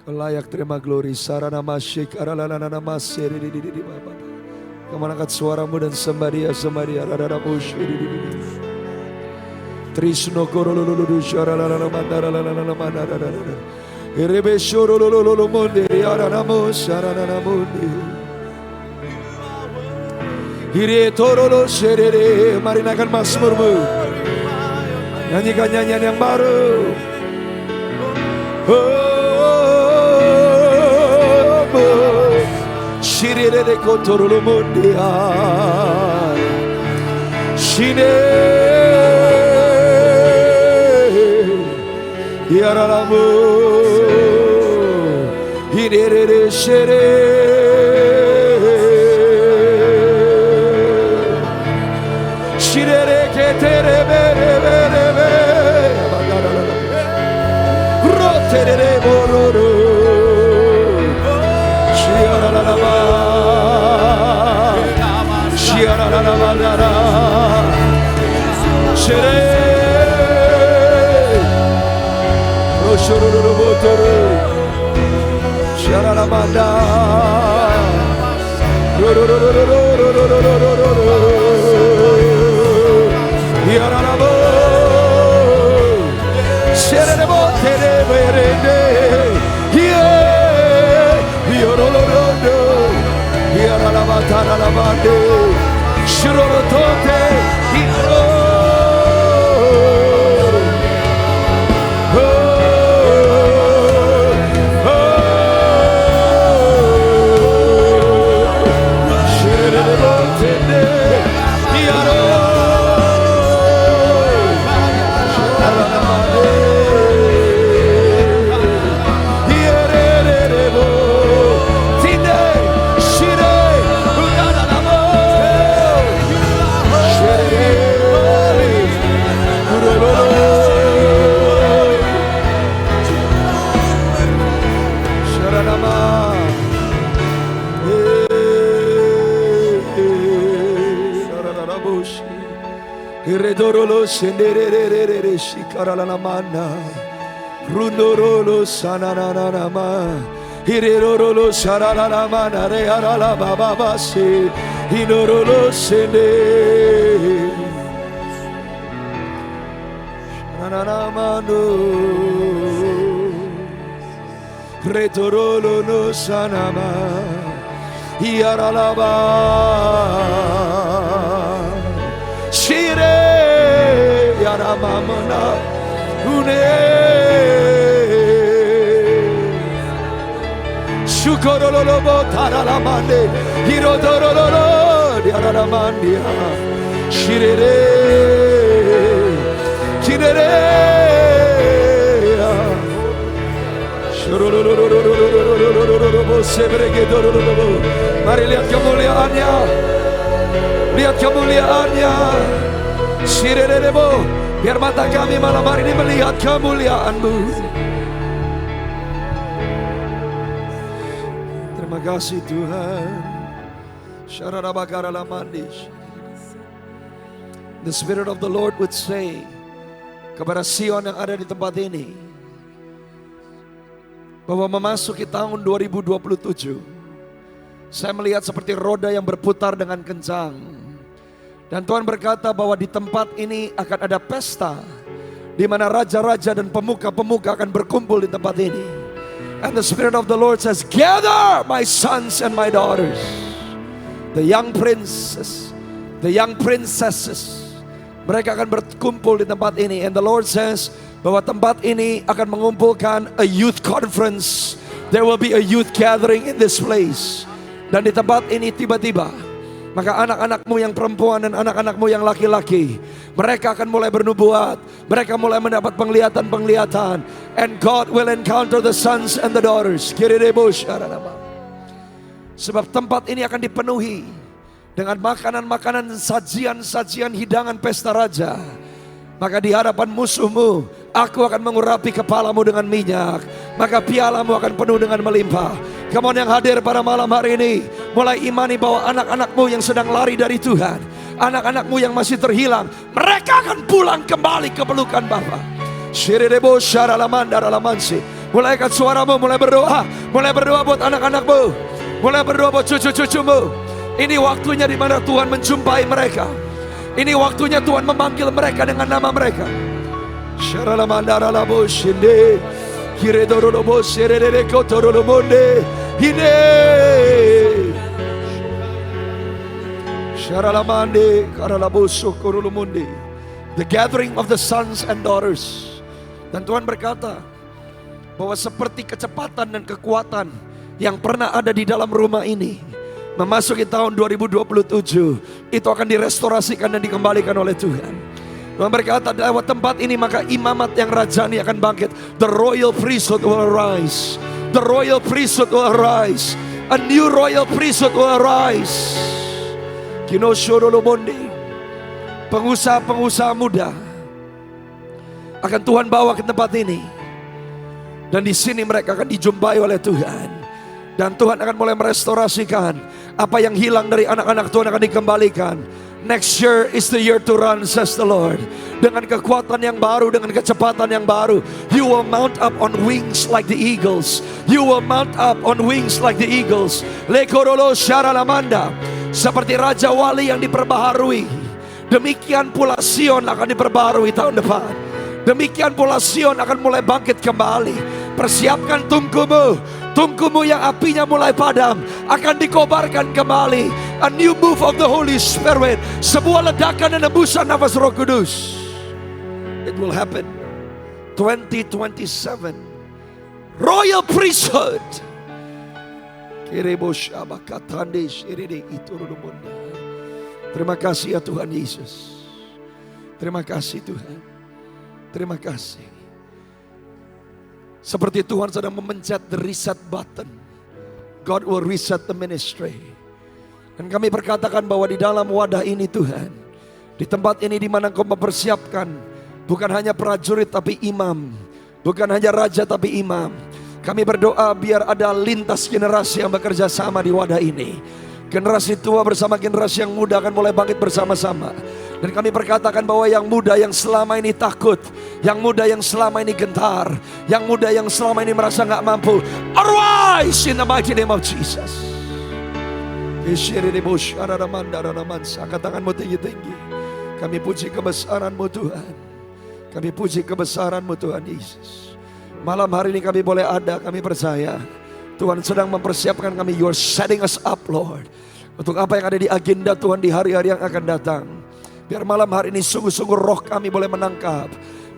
Layak terima glory. Sarana masyik aralanana masiri di baba. Kamu angkat suaramu dan sembah dia rarara musyiri. Trisno korolulu syaralana mandaralana mandarara. Irebe shorolulu monde arana musarana mundi. Ire torolo sherere. Mari naikkan mazmurmu. Nyanyikan nyanyian yang baru. Shirere de kotorolo mondia. Shine yaralamu. Hirere shere. Shirere ketere bere bere bere. Rotere bororo. Shiaralalamandara Shere Roshororobotoro Shiaralamanda Yaralabo Sherebo Tereberende Yorolorodo Yaralamataralamande Shirorotote Hiro Shirerebote Yaro Redorolo senderere shikaralanamana Rundorolo sanananama Hirerolo saralanamana rearala bababase Hinorolo sende Shananamano Retorolo no sanama Hiaralaba Shire yaramamana une Shukorolo botaralamande Hirodorolo yaralamandia Shire Kinere Shurololo sebregedorolo Mari lihat kemuliaannya. Lihat kemuliaannya. Shirerebo, biar mata kami malam hari ini melihat kemuliaan-Mu. Terima kasih Tuhan. The Spirit of the Lord would say kepada Sion yang ada di tempat ini bahwa memasuki tahun 2027, saya melihat seperti roda yang berputar dengan kencang. Dan Tuhan berkata bahwa di tempat ini akan ada pesta di mana raja-raja dan pemuka-pemuka akan berkumpul di tempat ini. And the Spirit of the Lord says, gather my sons and my daughters, the young princes, the young princesses. Mereka akan berkumpul di tempat ini. And the Lord says bahwa tempat ini akan mengumpulkan a youth conference. There will be a youth gathering in this place. Dan di tempat ini tiba-tiba maka anak-anakmu yang perempuan dan anak-anakmu yang laki-laki, mereka akan mulai bernubuat. Mereka mulai mendapat penglihatan-penglihatan. And God will encounter the sons and the daughters. Sebab tempat ini akan dipenuhi dengan makanan-makanan, sajian-sajian hidangan pesta raja. Maka di hadapan musuhmu, aku akan mengurapi kepalamu dengan minyak. Maka pialamu akan penuh dengan melimpah. Come on yang hadir pada malam hari ini, mulai imani bahwa anak-anakmu yang sedang lari dari Tuhan, anak-anakmu yang masih terhilang, mereka akan pulang kembali ke pelukan Bapa. Mulai angkat suaramu, mulai berdoa. Mulai berdoa buat anak-anakmu. Mulai berdoa buat cucu-cucumu. Ini waktunya di mana Tuhan menjumpai mereka. Ini waktunya Tuhan memanggil mereka dengan nama mereka. Syaralamandara shinde. Kiredorolobo serere kotorolomonde. Hine. Syaralamande karalabo sokorolomonde. The gathering of the sons and daughters. Dan Tuhan berkata bahwa seperti kecepatan dan kekuatan yang pernah ada di dalam rumah ini, memasuki tahun 2027, itu akan direstorasikan dan dikembalikan oleh Tuhan. Tuhan berkata, lewat tempat ini maka imamat yang rajani akan bangkit. The royal priesthood will arise. The royal priesthood will arise. A new royal priesthood will arise. Pengusaha-pengusaha muda akan Tuhan bawa ke tempat ini. Dan di sini mereka akan dijumpai oleh Tuhan. Dan Tuhan akan mulai merestorasikan apa yang hilang dari anak-anak Tuhan akan dikembalikan. Next year is the year to run, says the Lord. Dengan kekuatan yang baru, dengan kecepatan yang baru, you will mount up on wings like the eagles. You will mount up on wings like the eagles. Lekorolo syaralamanda. Seperti Raja Wali yang diperbaharui, demikian pula Sion akan diperbaharui tahun depan. Demikian pula Sion akan mulai bangkit kembali. Persiapkan tungkumu. Tungkumu yang apinya mulai padam akan dikobarkan kembali. A new move of the Holy Spirit. Sebuah ledakan dan hembusan nafas Roh Kudus. It will happen 2027. Royal priesthood. Terima kasih ya Tuhan Yesus. Terima kasih Tuhan. Terima kasih. Seperti Tuhan sedang memencet the reset button, God will reset the ministry. Dan kami berkatakan bahwa di dalam wadah ini Tuhan, di tempat ini di mana Engkau mempersiapkan bukan hanya prajurit tapi imam, bukan hanya raja tapi imam. Kami berdoa biar ada lintas generasi yang bekerja sama di wadah ini. Generasi tua bersama generasi yang muda akan mulai bangkit bersama-sama. Dan kami berkatakan bahwa yang muda yang selama ini takut, yang muda yang selama ini gentar, yang muda yang selama ini merasa gak mampu, arise in the mighty name of Jesus. Angkat tanganmu tinggi-tinggi. Kami puji kebesaran-Mu Tuhan. Kami puji kebesaran-Mu Tuhan Yesus. Malam hari ini kami boleh ada, kami percaya Tuhan sedang mempersiapkan kami. You are setting us up Lord, untuk apa yang ada di agenda Tuhan di hari-hari yang akan datang. Biar malam hari ini sungguh-sungguh roh kami boleh menangkap,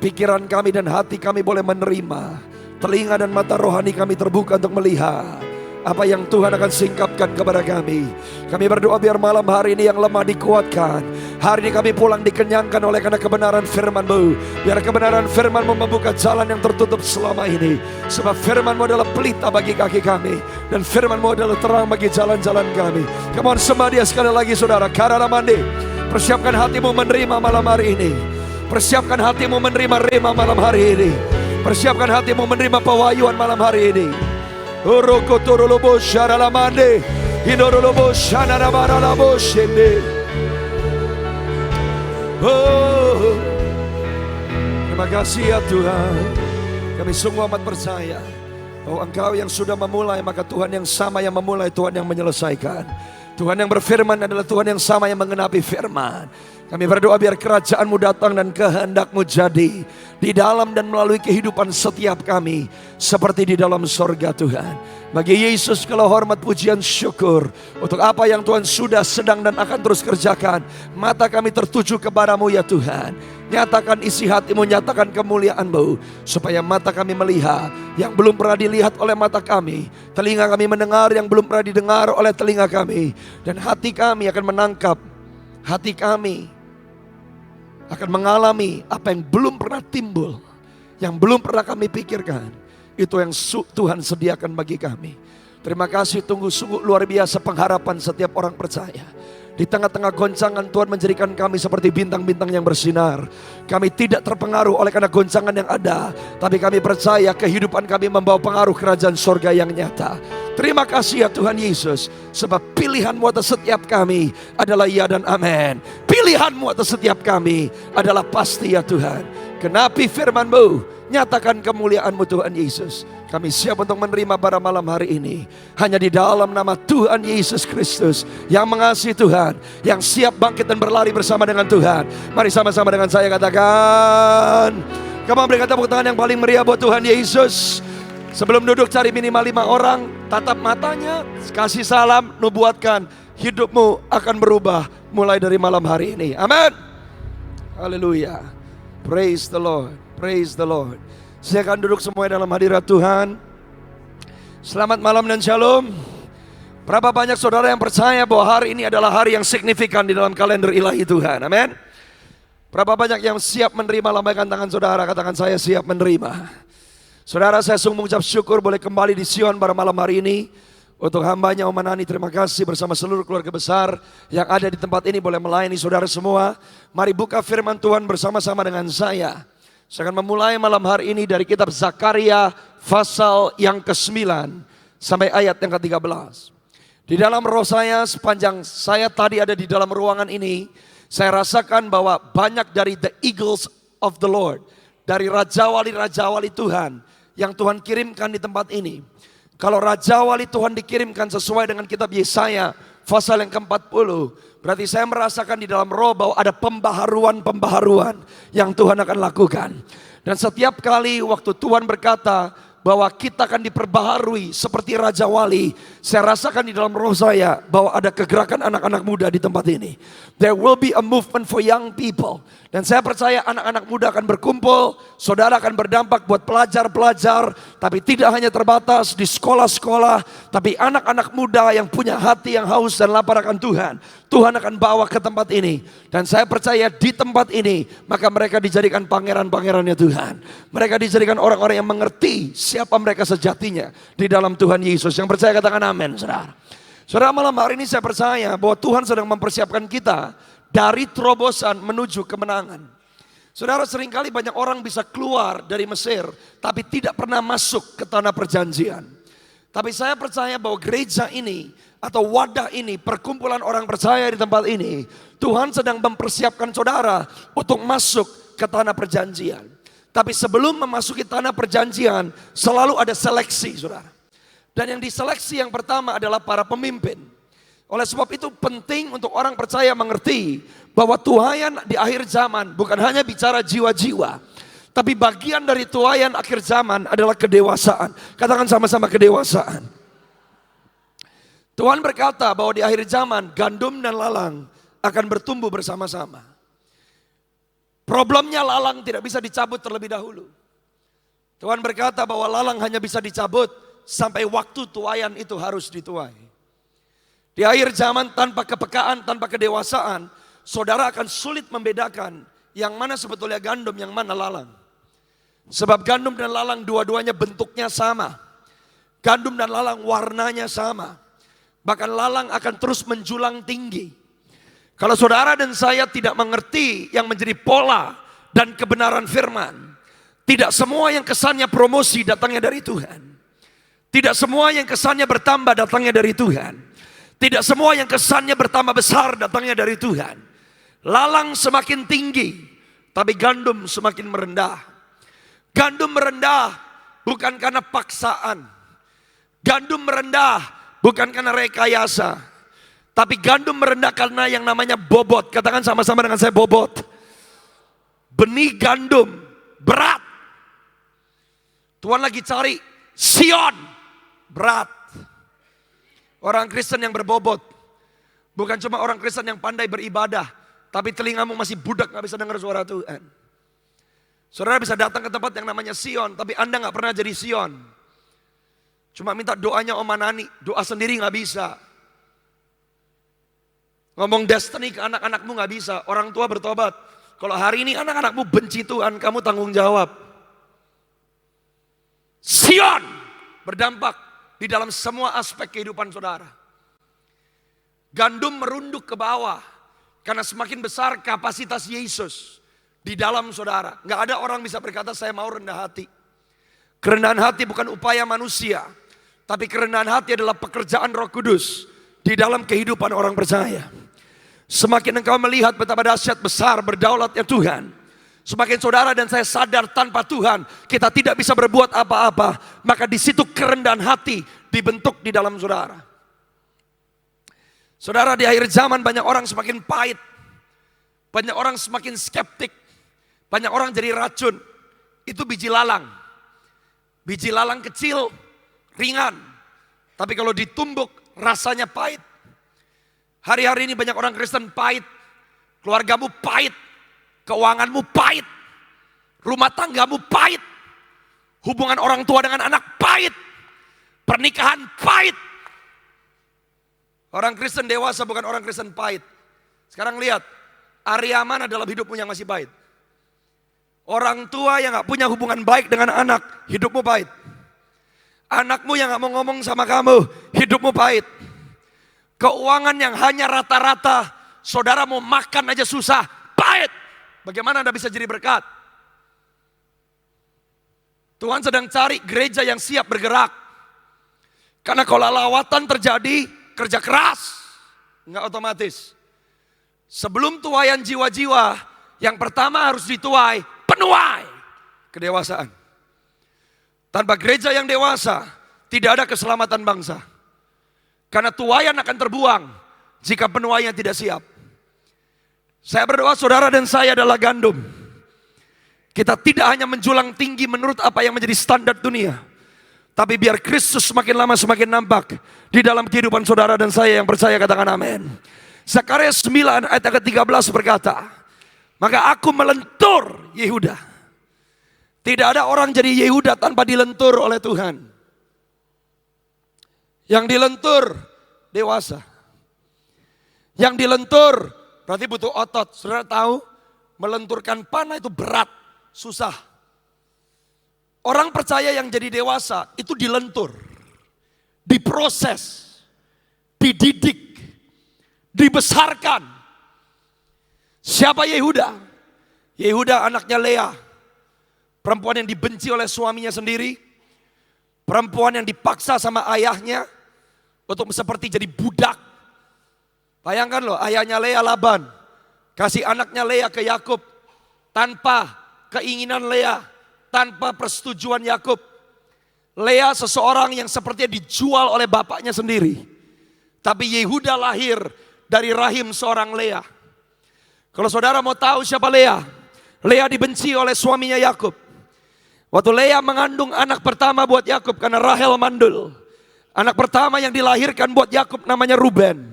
pikiran kami dan hati kami boleh menerima, telinga dan mata rohani kami terbuka untuk melihat apa yang Tuhan akan singkapkan kepada kami. Kami berdoa biar malam hari ini yang lemah dikuatkan. Hari ini kami pulang dikenyangkan oleh karena kebenaran firman-Mu. Biar kebenaran firman-Mu membuka jalan yang tertutup selama ini. Sebab firman-Mu adalah pelita bagi kaki kami, dan firman-Mu adalah terang bagi jalan-jalan kami. Come on, sembah Dia sekali lagi saudara. Karalamande. Persiapkan hatimu menerima malam hari ini. Persiapkan hatimu menerima rema malam hari ini. Persiapkan hatimu menerima pewahyuan malam hari ini. Orokotorolobo syaralamande. Hidorolobo shanarabaralabo shende. Oh, terima kasih ya Tuhan. Kami sungguh amat percaya bahwa Engkau yang sudah memulai, maka Tuhan yang sama yang memulai, Tuhan yang menyelesaikan. Tuhan yang berfirman adalah Tuhan yang sama yang menggenapi firman. Kami berdoa biar kerajaan-Mu datang dan kehendak-Mu jadi di dalam dan melalui kehidupan setiap kami seperti di dalam sorga Tuhan. Bagi Yesus segala hormat, pujian, syukur untuk apa yang Tuhan sudah, sedang dan akan terus kerjakan. Mata kami tertuju kepadamu ya Tuhan. Nyatakan isi hati-Mu, nyatakan kemuliaan-Mu, supaya mata kami melihat yang belum pernah dilihat oleh mata kami, telinga kami mendengar yang belum pernah didengar oleh telinga kami, dan hati kami akan menangkap, hati kami akan mengalami apa yang belum pernah timbul, yang belum pernah kami pikirkan. Itu yang Tuhan sediakan bagi kami. Terima kasih, sungguh luar biasa pengharapan setiap orang percaya. Di tengah-tengah goncangan Tuhan menjadikan kami seperti bintang-bintang yang bersinar. Kami tidak terpengaruh oleh karena goncangan yang ada, tapi kami percaya kehidupan kami membawa pengaruh kerajaan sorga yang nyata. Terima kasih ya Tuhan Yesus, sebab pilihan-Mu atas setiap kami adalah ya dan amin. Pilihan-Mu atas setiap kami adalah pasti ya Tuhan. Genapi firman-Mu, nyatakan kemuliaan-Mu Tuhan Yesus. Kami siap untuk menerima pada malam hari ini. Hanya di dalam nama Tuhan Yesus Kristus yang mengasihi Tuhan, yang siap bangkit dan berlari bersama dengan Tuhan. Mari sama-sama dengan saya katakan, kamu berikan tepuk tangan yang paling meriah buat Tuhan Yesus. Sebelum duduk cari minimal 5 orang, tatap matanya, kasih salam, nubuatkan hidupmu akan berubah mulai dari malam hari ini. Amin. Haleluya. Praise the Lord. Praise the Lord. Silakan duduk semuanya dalam hadirat Tuhan. Selamat malam dan shalom. Berapa banyak saudara yang percaya bahwa hari ini adalah hari yang signifikan di dalam kalender ilahi Tuhan? Amin. Berapa banyak yang siap menerima? Lambaikan tangan saudara, katakan saya siap menerima. Saudara, saya sungguh mengucap syukur boleh kembali di Sion pada malam hari ini. Untuk hambanya Om Manani, terima kasih bersama seluruh keluarga besar yang ada di tempat ini boleh melayani saudara semua. Mari buka firman Tuhan bersama-sama dengan saya. Saya akan memulai malam hari ini dari kitab Zakaria pasal yang ke-9 sampai ayat yang ke-13. Di dalam roh saya, sepanjang saya tadi ada di dalam ruangan ini, saya rasakan bahwa banyak dari the eagles of the Lord, dari raja wali Tuhan yang Tuhan kirimkan di tempat ini. Kalau raja wali Tuhan dikirimkan sesuai dengan kitab Yesaya pasal yang ke-40, berarti saya merasakan di dalam roh bahwa ada pembaharuan yang Tuhan akan lakukan. Dan setiap kali waktu Tuhan berkata bahwa kita akan diperbaharui seperti Raja Wali, saya rasakan di dalam roh saya bahwa ada kegerakan anak-anak muda di tempat ini. There will be a movement for young people. Dan saya percaya anak-anak muda akan berkumpul, saudara akan berdampak buat pelajar-pelajar, tapi tidak hanya terbatas di sekolah-sekolah, tapi anak-anak muda yang punya hati yang haus dan lapar akan Tuhan. Tuhan akan bawa ke tempat ini. Dan saya percaya di tempat ini, maka mereka dijadikan pangeran-pangerannya Tuhan. Mereka dijadikan orang-orang yang mengerti siapa mereka sejatinya di dalam Tuhan Yesus. Yang percaya katakan amin, saudara. Saudara, malam hari ini saya percaya bahwa Tuhan sedang mempersiapkan kita dari terobosan menuju kemenangan. Saudara, seringkali banyak orang bisa keluar dari Mesir, tapi tidak pernah masuk ke tanah perjanjian. Tapi saya percaya bahwa gereja ini atau wadah ini, perkumpulan orang percaya di tempat ini, Tuhan sedang mempersiapkan saudara untuk masuk ke tanah perjanjian. Tapi sebelum memasuki tanah perjanjian, selalu ada seleksi, saudara. Dan yang diseleksi yang pertama adalah para pemimpin. Oleh sebab itu penting untuk orang percaya mengerti bahwa tuaian di akhir zaman bukan hanya bicara jiwa-jiwa, tapi bagian dari tuaian akhir zaman adalah kedewasaan. Katakan sama-sama kedewasaan. Tuhan berkata bahwa di akhir zaman gandum dan lalang akan bertumbuh bersama-sama. Problemnya lalang tidak bisa dicabut terlebih dahulu. Tuhan berkata bahwa lalang hanya bisa dicabut sampai waktu tuaian itu harus dituai. Di akhir zaman tanpa kepekaan, tanpa kedewasaan, saudara akan sulit membedakan yang mana sebetulnya gandum, yang mana lalang. Sebab gandum dan lalang dua-duanya bentuknya sama. Gandum dan lalang warnanya sama. Bahkan lalang akan terus menjulang tinggi. Kalau saudara dan saya tidak mengerti yang menjadi pola dan kebenaran firman, tidak semua yang kesannya promosi datangnya dari Tuhan. Tidak semua yang kesannya bertambah datangnya dari Tuhan. Tidak semua yang kesannya bertambah besar datangnya dari Tuhan. Lalang semakin tinggi, tapi gandum semakin merendah. Gandum merendah bukan karena paksaan. Gandum merendah bukan karena rekayasa. Tapi gandum merendah karena yang namanya bobot. Katakan sama-sama dengan saya, bobot. Benih gandum berat. Tuhan lagi cari Sion. Berat. Orang Kristen yang berbobot. Bukan cuma orang Kristen yang pandai beribadah, tapi telingamu masih budak, gak bisa dengar suara Tuhan. Saudara bisa datang ke tempat yang namanya Sion, tapi Anda gak pernah jadi Sion. Cuma minta doanya Om Manani, doa sendiri gak bisa. Ngomong destiny ke anak-anakmu gak bisa. Orang tua bertobat. Kalau hari ini anak-anakmu benci Tuhan, kamu tanggung jawab. Sion berdampak di dalam semua aspek kehidupan saudara. Gandum merunduk ke bawah karena semakin besar kapasitas Yesus di dalam saudara. Gak ada orang bisa berkata saya mau rendah hati. Kerendahan hati bukan upaya manusia, tapi kerendahan hati adalah pekerjaan Roh Kudus di dalam kehidupan orang percaya. Semakin engkau melihat betapa dahsyat besar berdaulatnya Tuhan, Semakin saudara dan saya sadar tanpa Tuhan kita tidak bisa berbuat apa-apa, maka di situ kerendahan hati dibentuk di dalam saudara. Saudara, di akhir zaman banyak orang semakin pahit, banyak orang semakin skeptik, banyak orang jadi racun. Itu biji lalang. Biji lalang kecil, ringan, tapi kalau ditumbuk rasanya pahit. Hari-hari ini banyak orang Kristen pahit, keluargamu pahit, keuanganmu pahit, rumah tanggamu pahit, hubungan orang tua dengan anak pahit, pernikahan pahit. Orang Kristen dewasa bukan orang Kristen pahit. Sekarang lihat, area mana dalam hidupmu yang masih pahit? Orang tua yang gak punya hubungan baik dengan anak, hidupmu pahit. Anakmu yang gak mau ngomong sama kamu, hidupmu pahit. Keuangan yang hanya rata-rata, saudara mau makan aja susah, pahit. Bagaimana Anda bisa jadi berkat? Tuhan sedang cari gereja yang siap bergerak. Karena kalau lawatan terjadi, kerja keras, enggak otomatis. Sebelum tuaian jiwa-jiwa, yang pertama harus dituai, penuai kedewasaan. Tanpa gereja yang dewasa, tidak ada keselamatan bangsa. Karena tuaian akan terbuang jika penuainya tidak siap. Saya berdoa saudara dan saya adalah gandum. Kita tidak hanya menjulang tinggi menurut apa yang menjadi standar dunia, tapi biar Kristus semakin lama semakin nampak di dalam kehidupan saudara dan saya yang percaya, katakan amin. Zakaria 9 ayat ke-13 berkata, maka aku melentur Yehuda. Tidak ada orang jadi Yehuda tanpa dilentur oleh Tuhan. Yang dilentur dewasa. Yang dilentur berarti butuh otot. Saudara tahu, melenturkan panah itu berat, susah. Orang percaya yang jadi dewasa itu dilentur, diproses, dididik, dibesarkan. Siapa Yehuda? Yehuda anaknya Lea, perempuan yang dibenci oleh suaminya sendiri, perempuan yang dipaksa sama ayahnya untuk seperti jadi budak. Bayangkan loh, ayahnya Lea Laban kasih anaknya Lea ke Yakub tanpa keinginan Lea, tanpa persetujuan Yakub. Lea seseorang yang sepertinya dijual oleh bapaknya sendiri. Tapi Yehuda lahir dari rahim seorang Lea. Kalau saudara mau tahu siapa Lea? Lea dibenci oleh suaminya Yakub. Waktu Lea mengandung anak pertama buat Yakub karena Rahel mandul. Anak pertama yang dilahirkan buat Yakub namanya Ruben.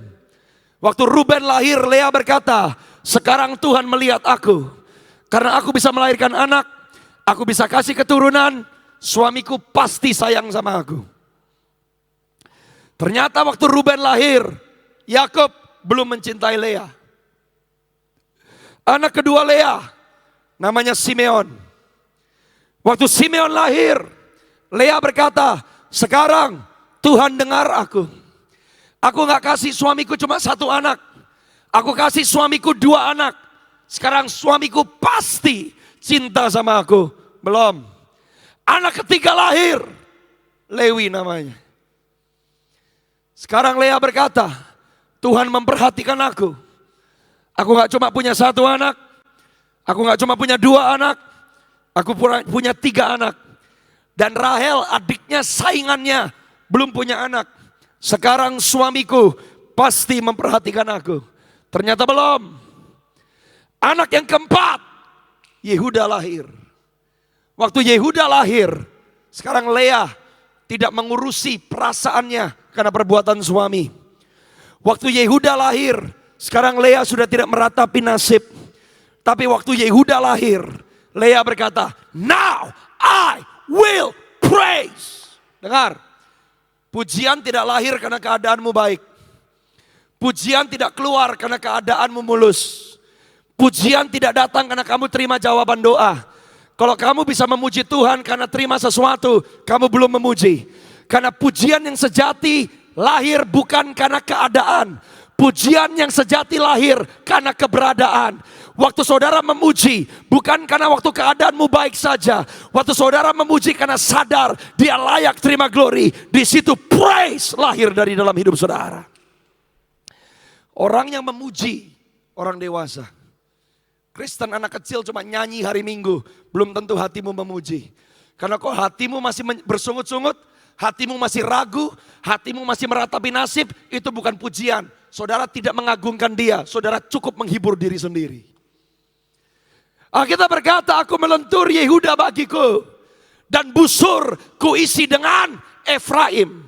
Waktu Ruben lahir, Lea berkata, sekarang Tuhan melihat aku. Karena aku bisa melahirkan anak, aku bisa kasih keturunan, suamiku pasti sayang sama aku. Ternyata waktu Ruben lahir, Yakub belum mencintai Lea. Anak kedua Lea, namanya Simeon. Waktu Simeon lahir, Lea berkata, sekarang Tuhan dengar aku. Aku gak kasih suamiku cuma satu anak. Aku kasih suamiku 2 anak. Sekarang suamiku pasti cinta sama aku. Belum. Anak ketiga lahir. Lewi namanya. Sekarang Lea berkata, Tuhan memperhatikan aku. Aku gak cuma punya 1 anak. Aku gak cuma punya 2 anak. Aku punya 3 anak. Dan Rahel adiknya saingannya belum punya anak. Sekarang suamiku pasti memperhatikan aku. Ternyata belum. Anak yang keempat, Yehuda lahir. Waktu Yehuda lahir, sekarang Lea tidak mengurusi perasaannya karena perbuatan suami. Waktu Yehuda lahir, sekarang Lea sudah tidak meratapi nasib. Tapi waktu Yehuda lahir, Lea berkata, now I will praise. Dengar. Pujian tidak lahir karena keadaanmu baik. Pujian tidak keluar karena keadaanmu mulus. Pujian tidak datang karena kamu terima jawaban doa. Kalau kamu bisa memuji Tuhan karena terima sesuatu, kamu belum memuji. Karena pujian yang sejati lahir bukan karena keadaan. Pujian yang sejati lahir karena keberadaan. Waktu saudara memuji bukan karena waktu keadaanmu baik saja. Waktu saudara memuji karena sadar dia layak terima glory. Di situ praise lahir dari dalam hidup saudara. Orang yang memuji orang dewasa. Kristen anak kecil cuma nyanyi hari Minggu, belum tentu hatimu memuji. Karena kok hatimu masih bersungut-sungut, hatimu masih ragu, hatimu masih meratapi nasib, itu bukan pujian. Saudara tidak mengagungkan dia, saudara cukup menghibur diri sendiri. Alkitab berkata, aku melentur Yehuda bagiku, dan busur kuisi dengan Efraim.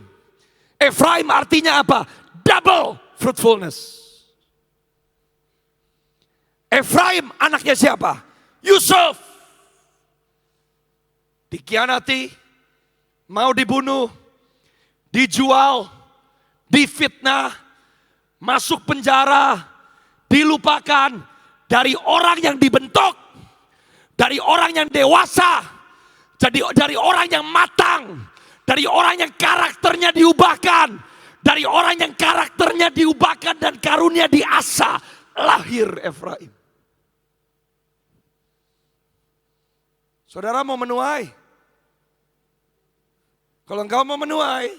Efraim artinya apa? Double fruitfulness. Efraim anaknya siapa? Yusuf. Dikhianati, mau dibunuh, dijual, difitnah, masuk penjara, dilupakan dari orang yang dibentuk, dari orang yang dewasa, dari orang yang matang, dari orang yang karakternya diubahkan, dari orang yang karakternya diubahkan dan karunia diasah, lahir Efraim. Saudara mau menuai? Kalau engkau mau menuai,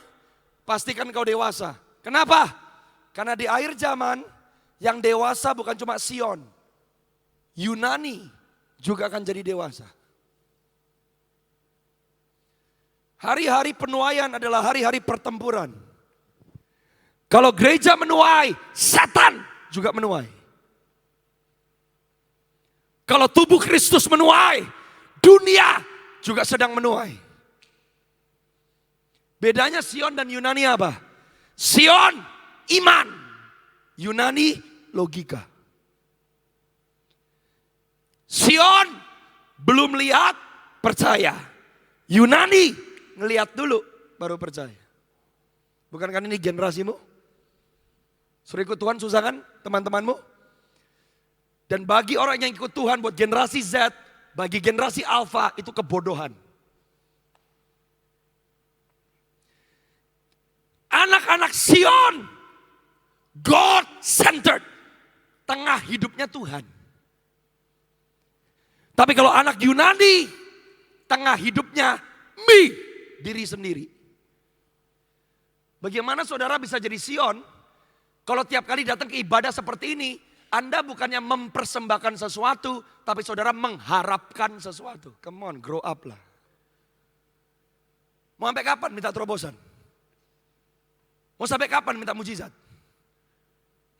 pastikan kau dewasa. Kenapa? Karena di akhir zaman, yang dewasa bukan cuma Sion. Yunani juga akan jadi dewasa. Hari-hari penuaian adalah hari-hari pertempuran. Kalau gereja menuai, setan juga menuai. Kalau tubuh Kristus menuai, dunia juga sedang menuai. Bedanya Sion dan Yunani apa? Sion iman, Yunani logika. Sion belum lihat percaya, Yunani ngelihat dulu baru percaya. Bukankah ini generasimu? Suruh ikut Tuhan susah kan teman-temanmu? Dan bagi orang yang ikut Tuhan buat generasi Z, bagi generasi Alpha itu kebodohan. Anak-anak Sion, God-centered, tengah hidupnya Tuhan. Tapi kalau anak Yunani, tengah hidupnya me, diri sendiri. Bagaimana saudara bisa jadi Sion, kalau tiap kali datang ke ibadah seperti ini, Anda bukannya mempersembahkan sesuatu, tapi saudara mengharapkan sesuatu. Come on, grow up lah. Mau sampai kapan minta terobosan? Mau sampai kapan minta mujizat?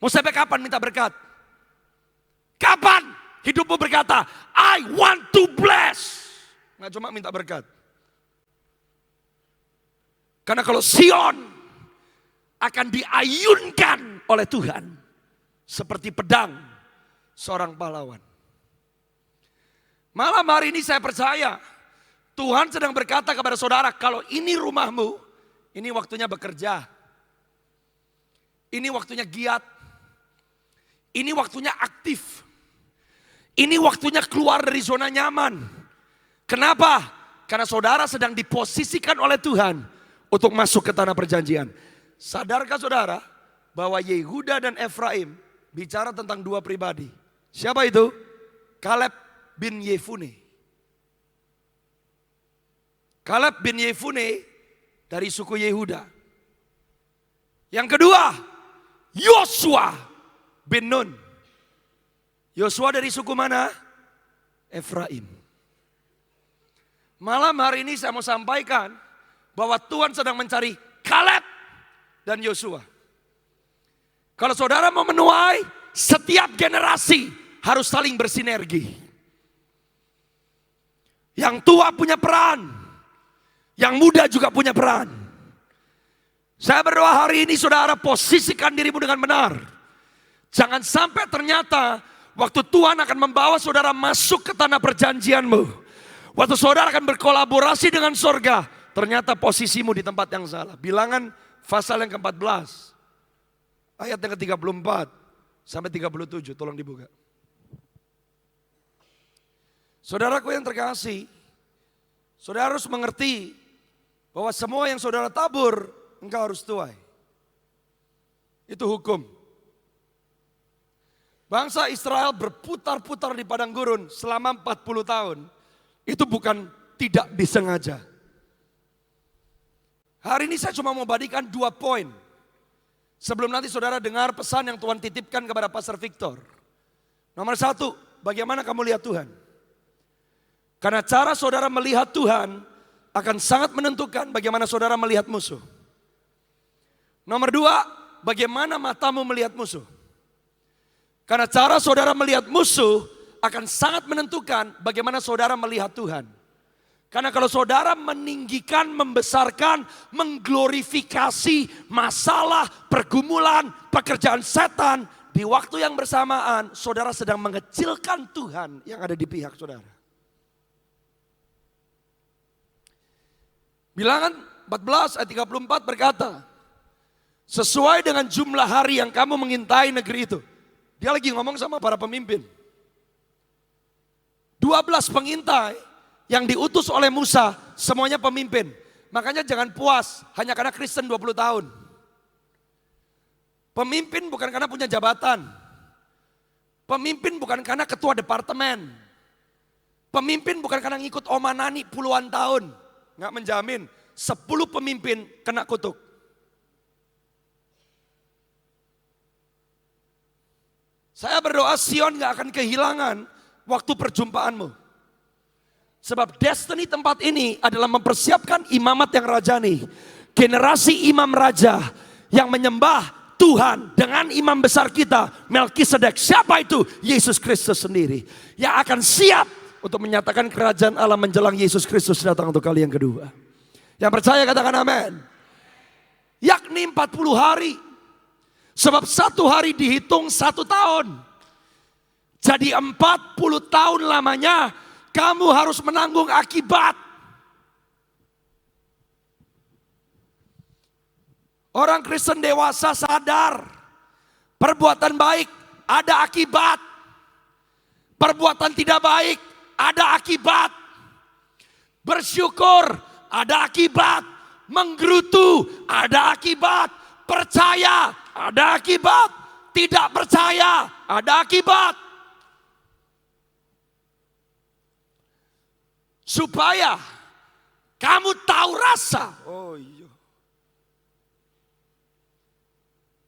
Mau sampai kapan minta berkat? Kapan hidupmu berkata, I want to bless. Nggak cuma minta berkat. Karena kalau Sion akan diayunkan oleh Tuhan seperti pedang seorang pahlawan. Malam hari ini saya percaya Tuhan sedang berkata kepada saudara, kalau ini rumahmu, ini waktunya bekerja. Ini waktunya giat. Ini waktunya aktif. Ini waktunya keluar dari zona nyaman. Kenapa? Karena saudara sedang diposisikan oleh Tuhan untuk masuk ke tanah perjanjian. Sadarkah saudara bahwa Yehuda dan Efraim bicara tentang dua pribadi? Siapa itu? Kaleb bin Yefune. Kaleb bin Yefune dari suku Yehuda. Yang kedua, Yosua bin Nun. Yosua dari suku mana? Efraim. Malam hari ini saya mau sampaikan bahwa Tuhan sedang mencari Kaleb dan Yosua. Kalau saudara mau menuai, setiap generasi harus saling bersinergi. Yang tua punya peran, yang muda juga punya peran. Saya berdoa hari ini saudara posisikan dirimu dengan benar. Jangan sampai ternyata waktu Tuhan akan membawa saudara masuk ke tanah perjanjianmu. Waktu saudara akan berkolaborasi dengan sorga, ternyata posisimu di tempat yang salah. Bilangan pasal yang ke-14, ayat yang ke-34 sampai 37, tolong dibuka. Saudaraku yang terkasih, saudara harus mengerti bahwa semua yang saudara tabur, engkau harus tuai. Itu hukum. Bangsa Israel berputar-putar di padang gurun selama 40 tahun. Itu bukan tidak disengaja. Hari ini saya cuma mau bagikan 2 poin. Sebelum nanti saudara dengar pesan yang Tuhan titipkan kepada Pastor Victor. Nomor 1, bagaimana kamu lihat Tuhan. Karena cara saudara melihat Tuhan akan sangat menentukan bagaimana saudara melihat musuh. Nomor 2, bagaimana matamu melihat musuh. Karena cara saudara melihat musuh akan sangat menentukan bagaimana saudara melihat Tuhan. Karena kalau saudara meninggikan, membesarkan, mengglorifikasi masalah, pergumulan, pekerjaan setan, di waktu yang bersamaan saudara sedang mengecilkan Tuhan yang ada di pihak saudara. Bilangan 14 ayat 34 berkata, sesuai dengan jumlah hari yang kamu mengintai negeri itu. Dia lagi ngomong sama para pemimpin. 12 pengintai yang diutus oleh Musa, semuanya pemimpin. Makanya jangan puas hanya karena Kristen 20 tahun. Pemimpin bukan karena punya jabatan. Pemimpin bukan karena ketua departemen. Pemimpin bukan karena ngikut Oma Nani puluhan tahun. Nggak menjamin 10 pemimpin kena kutuk. Saya berdoa Sion gak akan kehilangan waktu perjumpaanmu. Sebab destiny tempat ini adalah mempersiapkan imamat yang rajani. Generasi imam raja yang menyembah Tuhan dengan imam besar kita Melkisedek. Siapa itu? Yesus Kristus sendiri. Yang akan siap untuk menyatakan kerajaan Allah menjelang Yesus Kristus datang untuk kali yang kedua. Yang percaya katakan amin. Yakni 40 hari. Sebab 1 hari dihitung 1 tahun. Jadi 40 tahun lamanya kamu harus menanggung akibat. Orang Kristen dewasa sadar perbuatan baik ada akibat. Perbuatan tidak baik ada akibat. Bersyukur ada akibat. Menggerutu ada akibat. Percaya ada akibat. Tidak percaya ada akibat. Supaya kamu tahu rasa. Oh iya.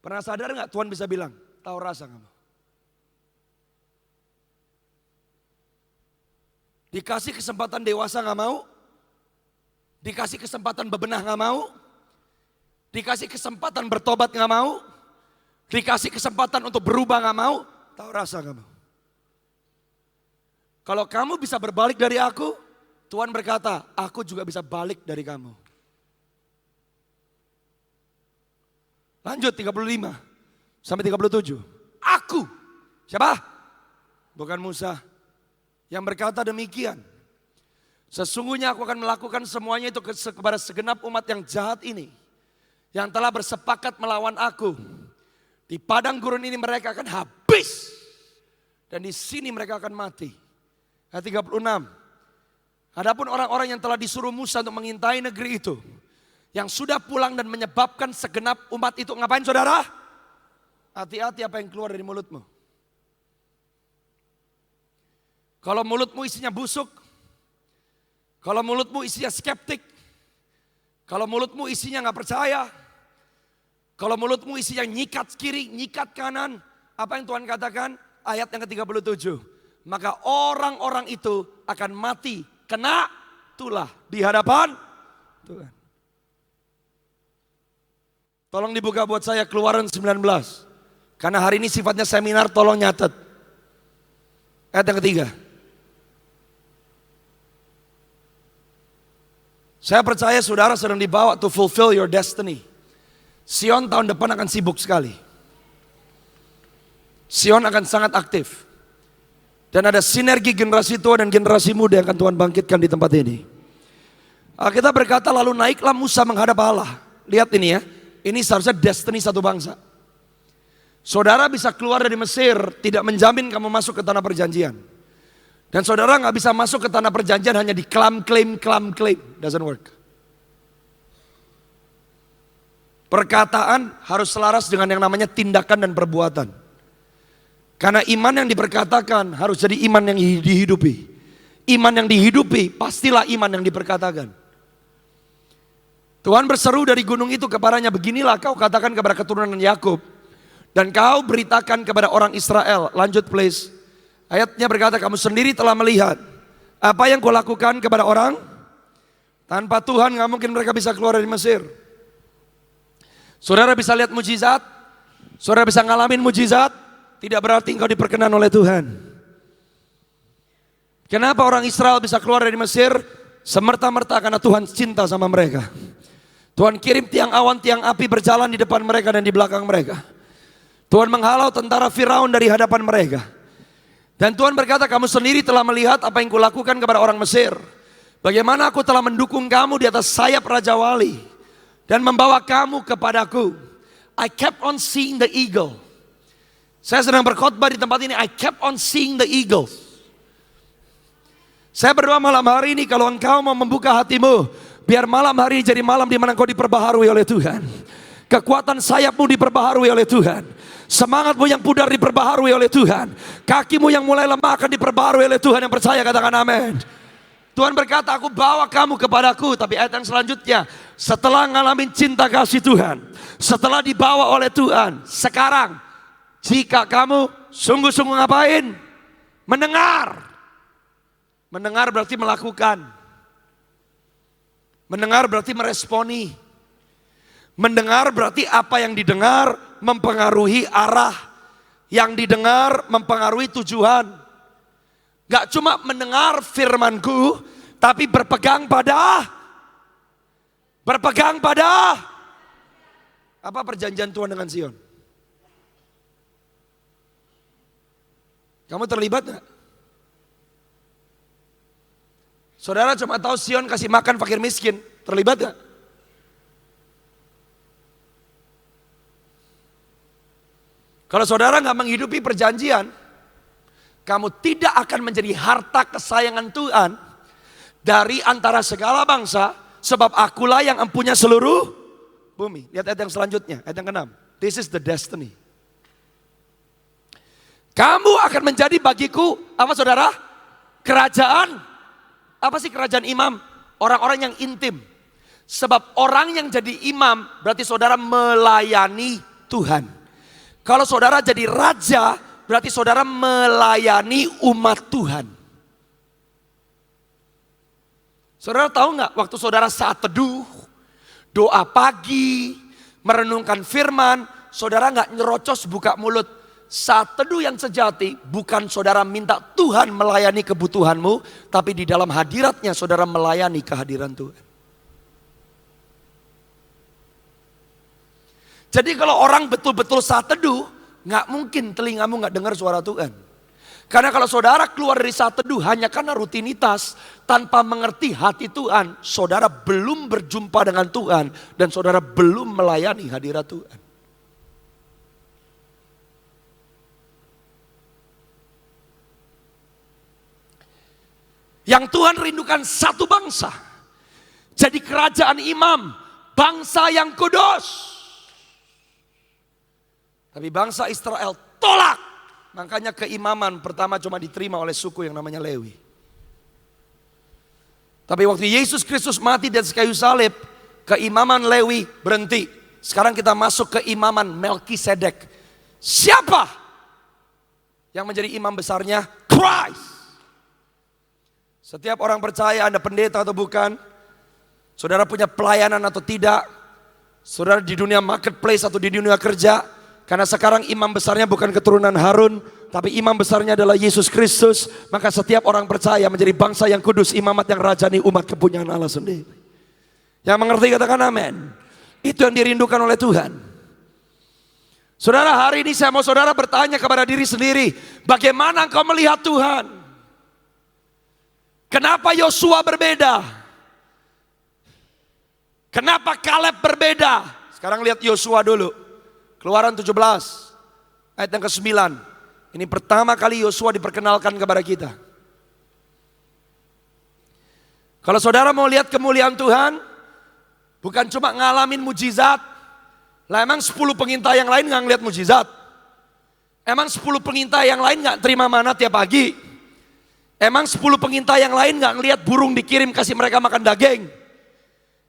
Pernah sadar gak Tuhan bisa bilang, tahu rasa kamu? Dikasih kesempatan dewasa gak mau? Dikasih kesempatan bebenah gak mau? Dikasih kesempatan bertobat gak mau? Dikasih kesempatan untuk berubah gak mau? Tahu rasa kamu? Kalau kamu bisa berbalik dari aku, Tuhan berkata, aku juga bisa balik dari kamu. Lanjut 35 sampai 37. Aku, siapa? Bukan Musa. Yang berkata demikian. Sesungguhnya aku akan melakukan semuanya itu kepada segenap umat yang jahat ini. Yang telah bersepakat melawan aku. Di padang gurun ini mereka akan habis. Dan di sini mereka akan mati. Ayat 36. Adapun orang-orang yang telah disuruh Musa untuk mengintai negeri itu. Yang sudah pulang dan menyebabkan segenap umat itu. Ngapain saudara? Hati-hati apa yang keluar dari mulutmu. Kalau mulutmu isinya busuk. Kalau mulutmu isinya skeptik. Kalau mulutmu isinya gak percaya. Kalau mulutmu isinya nyikat kiri, nyikat kanan. Apa yang Tuhan katakan? Ayat yang ke-37. Maka orang-orang itu akan mati. Kena tulah di hadapan Tuhan. Tolong dibuka buat saya Keluaran 19. Karena hari ini sifatnya seminar, tolong nyatet. Ayat yang ketiga. Saya percaya saudara sedang dibawa to fulfill your destiny. Sion tahun depan akan sibuk sekali. Sion akan sangat aktif. Dan ada sinergi generasi tua dan generasi muda yang akan Tuhan bangkitkan di tempat ini. Kita berkata lalu naiklah Musa menghadap Allah. Lihat ini ya, ini seharusnya destiny satu bangsa. Saudara bisa keluar dari Mesir tidak menjamin kamu masuk ke tanah perjanjian. Dan saudara gak bisa masuk ke tanah perjanjian hanya di klaim. Doesn't work. Perkataan harus selaras dengan yang namanya tindakan dan perbuatan. Karena iman yang diperkatakan harus jadi iman yang dihidupi. Iman yang dihidupi pastilah iman yang diperkatakan. Tuhan berseru dari gunung itu kepadanya, beginilah kau katakan kepada keturunan Yakub. Dan kau beritakan kepada orang Israel. Lanjut please. Ayatnya berkata, kamu sendiri telah melihat apa yang kulakukan kepada orang. Tanpa Tuhan gak mungkin mereka bisa keluar dari Mesir. Saudara bisa lihat mujizat, saudara bisa ngalamin mujizat, tidak berarti engkau diperkenan oleh Tuhan. Kenapa orang Israel bisa keluar dari Mesir? Semerta-merta karena Tuhan cinta sama mereka. Tuhan kirim tiang awan, tiang api berjalan di depan mereka dan di belakang mereka. Tuhan menghalau tentara Firaun dari hadapan mereka. Dan Tuhan berkata, kamu sendiri telah melihat apa yang kulakukan kepada orang Mesir. Bagaimana aku telah mendukung kamu di atas sayap Raja Wali. Dan membawa kamu kepadaku. I kept on seeing the eagle. Saya sedang berkhotbah di tempat ini. I kept on seeing the eagle. Saya berdoa malam hari ini, kalau engkau mau membuka hatimu, biar malam hari ini jadi malam di mana engkau diperbaharui oleh Tuhan. Kekuatan sayapmu diperbaharui oleh Tuhan. Semangatmu yang pudar diperbaharui oleh Tuhan. Kakimu yang mulai lemah akan diperbaharui oleh Tuhan. Yang percaya katakan amin. Tuhan berkata, aku bawa kamu kepadaku. Tapi ayat yang selanjutnya, setelah ngalamin cinta kasih Tuhan, setelah dibawa oleh Tuhan, sekarang jika kamu sungguh-sungguh ngapain? Mendengar. Mendengar berarti melakukan. Mendengar berarti meresponi. Mendengar berarti apa yang didengar mempengaruhi arah. Yang didengar mempengaruhi tujuan. Gak cuma mendengar firmanku, tapi berpegang pada apa perjanjian Tuhan dengan Sion? Kamu terlibat gak? Saudara cuma tahu Sion kasih makan fakir miskin, terlibat gak? Kalau saudara gak menghidupi perjanjian, kamu tidak akan menjadi harta kesayangan Tuhan dari antara segala bangsa, sebab akulah yang empunya seluruh bumi. Lihat ayat yang selanjutnya, ayat yang ke-6. This is the destiny. Kamu akan menjadi bagiku, apa saudara? Kerajaan. Apa sih kerajaan imam? Orang-orang yang intim. Sebab orang yang jadi imam berarti saudara melayani Tuhan. Kalau saudara jadi raja, berarti saudara melayani umat Tuhan. Saudara tahu nggak, waktu saudara saat teduh, doa pagi, merenungkan firman, saudara nggak nyerocos buka mulut. Saat teduh yang sejati, bukan saudara minta Tuhan melayani kebutuhanmu, tapi di dalam hadiratnya saudara melayani kehadiran Tuhan. Jadi kalau orang betul-betul saat teduh, gak mungkin telingamu gak dengar suara Tuhan. Karena kalau saudara keluar dari saat teduh hanya karena rutinitas, tanpa mengerti hati Tuhan, saudara belum berjumpa dengan Tuhan, dan saudara belum melayani hadirat Tuhan. Yang Tuhan rindukan satu bangsa, jadi kerajaan imam, bangsa yang kudus. Tapi bangsa Israel tolak. Makanya keimaman pertama cuma diterima oleh suku yang namanya Lewi. Tapi waktu Yesus Kristus mati di atas kayu salib, keimaman Lewi berhenti. Sekarang kita masuk ke imaman Melkisedek. Siapa yang menjadi imam besarnya? Christ. Setiap orang percaya, Anda pendeta atau bukan, saudara punya pelayanan atau tidak, saudara di dunia marketplace atau di dunia kerja. Karena sekarang imam besarnya bukan keturunan Harun, tapi imam besarnya adalah Yesus Kristus. Maka setiap orang percaya menjadi bangsa yang kudus, imamat yang rajani, umat kepunyaan Allah sendiri. Yang mengerti katakan amin. Itu yang dirindukan oleh Tuhan. Saudara, hari ini saya mau saudara bertanya kepada diri sendiri, bagaimana engkau melihat Tuhan? Kenapa Yosua berbeda? Kenapa Kaleb berbeda? Sekarang lihat Yosua dulu. Keluaran 17 ayat yang ke-9. Ini pertama kali Yosua diperkenalkan kepada kita. Kalau saudara mau lihat kemuliaan Tuhan, bukan cuma ngalamin mujizat. Lah emang 10 pengintai yang lain gak ngeliat mujizat? Emang 10 pengintai yang lain gak terima mana tiap pagi? Emang 10 pengintai yang lain gak ngeliat burung dikirim kasih mereka makan daging?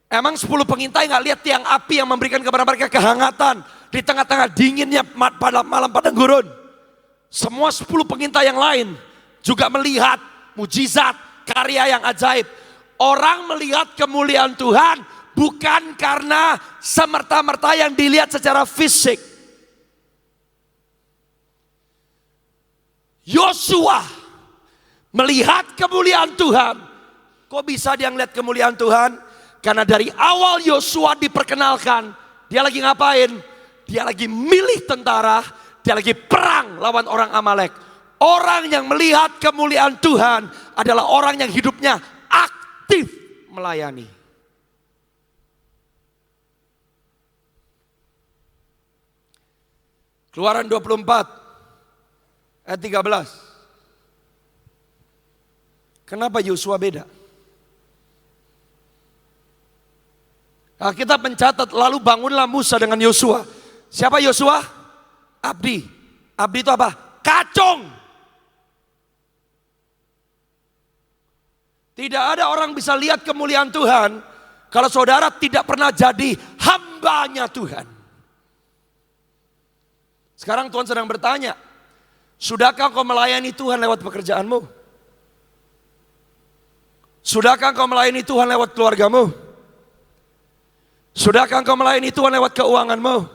Emang 10 pengintai gak lihat tiang api yang memberikan kepada mereka kehangatan di tengah-tengah dinginnya pada malam padang gurun? Semua 10 pengintai yang lain juga melihat mujizat, karya yang ajaib. Orang melihat kemuliaan Tuhan bukan karena semerta-merta yang dilihat secara fisik. Yosua melihat kemuliaan Tuhan. Kok bisa dia melihat kemuliaan Tuhan? Karena dari awal Yosua diperkenalkan, dia lagi ngapain? Dia lagi milih tentara, dia lagi perang lawan orang Amalek. Orang yang melihat kemuliaan Tuhan adalah orang yang hidupnya aktif melayani. Keluaran 24 ayat 13. Kenapa Yosua beda? Kita mencatat lalu bangunlah Musa dengan Yosua. Siapa Yosua? Abdi. Abdi itu apa? Kacung. Tidak ada orang bisa lihat kemuliaan Tuhan kalau saudara tidak pernah jadi hambanya Tuhan. Sekarang Tuhan sedang bertanya, sudahkah kau melayani Tuhan lewat pekerjaanmu? Sudahkah kau melayani Tuhan lewat keluargamu? Sudahkah kau melayani Tuhan lewat keuanganmu?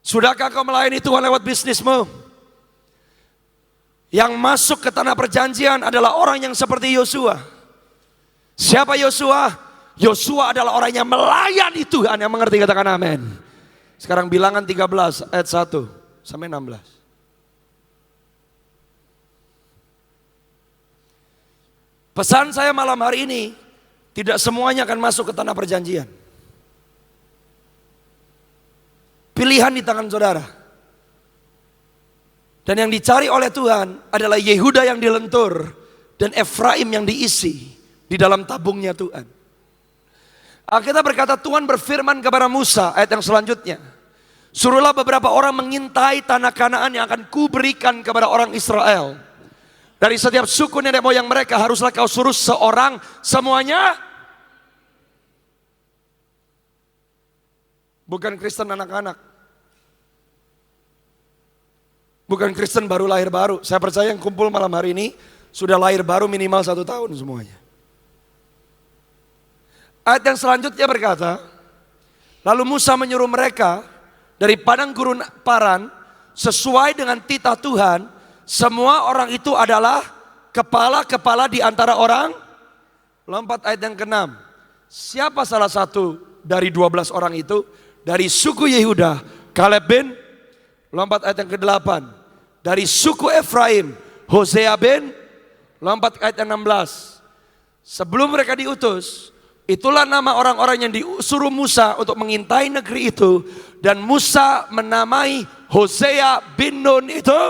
Sudahkah kau melayani Tuhan lewat bisnismu? Yang masuk ke tanah perjanjian adalah orang yang seperti Yosua. Siapa Yosua? Yosua adalah orang yang melayani Tuhan, yang mengerti, katakan amin. Sekarang Bilangan 13 ayat 1 sampai 16. Pesan saya malam hari ini, tidak semuanya akan masuk ke tanah perjanjian. Pilihan di tangan saudara. Dan yang dicari oleh Tuhan adalah Yehuda yang dilentur dan Efraim yang diisi di dalam tabungnya Tuhan. Alkitab berkata, Tuhan berfirman kepada Musa, ayat yang selanjutnya, suruhlah beberapa orang mengintai tanah Kanaan yang akan kuberikan kepada orang Israel. Dari setiap suku nenek moyang mereka haruslah kau suruh seorang, semuanya bukan Kristen anak-anak. Bukan Kristen baru lahir baru. Saya percaya yang kumpul malam hari ini sudah lahir baru minimal 1 tahun semuanya. Ayat yang selanjutnya berkata, lalu Musa menyuruh mereka dari padang gurun Paran sesuai dengan titah Tuhan. Semua orang itu adalah kepala-kepala di antara orang. Lompat ayat yang ke-6. Siapa salah satu dari 12 orang itu? Dari suku Yehuda, Kaleb bin. Lompat ayat yang ke-8. Dari suku Efraim, Hosea bin. Lompat ayat yang 16. Sebelum mereka diutus, itulah nama orang-orang yang disuruh Musa untuk mengintai negeri itu. Dan Musa menamai Hosea bin Nun itu.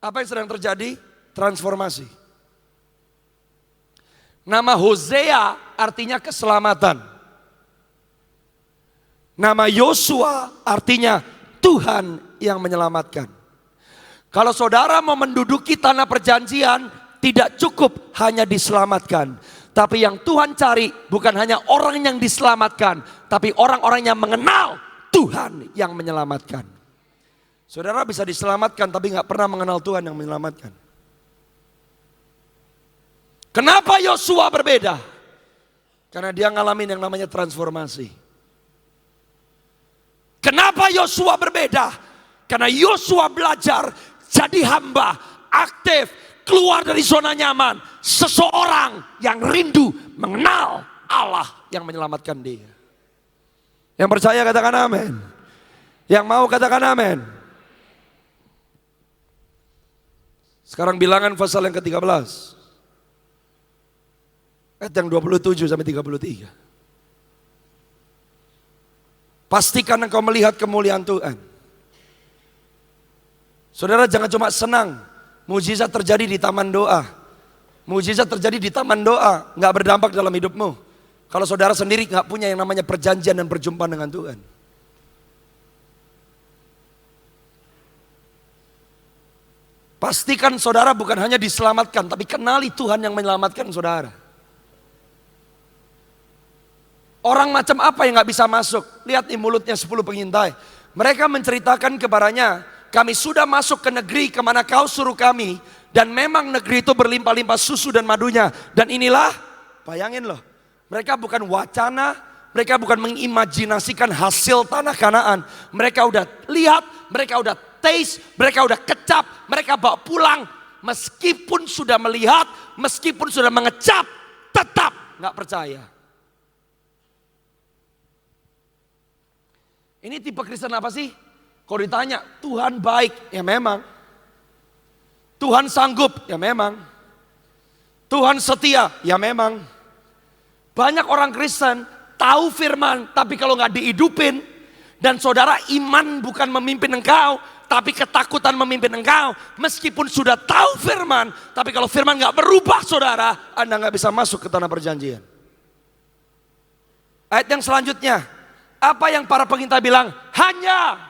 Apa yang sedang terjadi? Transformasi. Nama Hosea artinya keselamatan. Nama Yosua artinya Tuhan yang menyelamatkan. Kalau saudara mau menduduki tanah perjanjian, tidak cukup hanya diselamatkan. Tapi yang Tuhan cari bukan hanya orang yang diselamatkan, tapi orang-orang yang mengenal Tuhan yang menyelamatkan. Saudara bisa diselamatkan tapi gak pernah mengenal Tuhan yang menyelamatkan. Kenapa Yosua berbeda? Karena dia ngalamin yang namanya transformasi. Kenapa Yosua berbeda? Karena Yosua belajar jadi hamba, aktif, keluar dari zona nyaman. Seseorang yang rindu mengenal Allah yang menyelamatkan dia. Yang percaya katakan amin. Yang mau katakan amin. Sekarang Bilangan pasal yang ke-13. Ayat yang 27 sampai 33. Pastikan engkau melihat kemuliaan Tuhan. Saudara jangan cuma senang mujizat terjadi di taman doa. Mujizat terjadi di taman doa gak berdampak dalam hidupmu kalau saudara sendiri gak punya yang namanya perjanjian dan perjumpaan dengan Tuhan. Pastikan saudara bukan hanya diselamatkan, tapi kenali Tuhan yang menyelamatkan saudara. Orang macam apa yang gak bisa masuk? Lihat nih mulutnya 10 pengintai. Mereka menceritakan kepadanya kami sudah masuk ke negeri kemana kau suruh kami. Dan memang negeri itu berlimpah-limpah susu dan madunya. Dan inilah, bayangin loh, mereka bukan wacana, mereka bukan mengimajinasikan hasil tanah Kanaan. Mereka udah lihat, mereka udah taste, mereka udah kecap, mereka bawa pulang. Meskipun sudah melihat, meskipun sudah mengecap, tetap gak percaya. Ini tipe Kristen apa sih? Kalau ditanya, Tuhan baik, ya memang. Tuhan sanggup, ya memang. Tuhan setia, ya memang. Banyak orang Kristen tahu firman, tapi kalau gak dihidupin, dan saudara iman bukan memimpin engkau, tapi ketakutan memimpin engkau. Meskipun sudah tahu firman, tapi kalau firman gak berubah saudara, Anda gak bisa masuk ke tanah perjanjian. Ayat yang selanjutnya, apa yang para pengintai bilang? Hanya.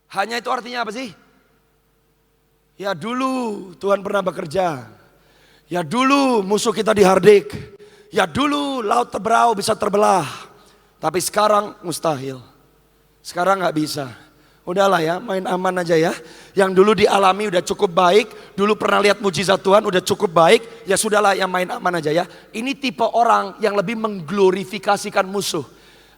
Hanya itu artinya apa sih? Ya dulu Tuhan pernah bekerja. Ya dulu musuh kita dihardik. Ya dulu laut Teberau bisa terbelah. Tapi sekarang mustahil. Sekarang gak bisa. Udahlah ya, main aman aja ya. Yang dulu dialami udah cukup baik. Dulu pernah lihat mujizat Tuhan udah cukup baik. Ya sudahlah yang main aman aja ya. Ini tipe orang yang lebih mengglorifikasikan musuh.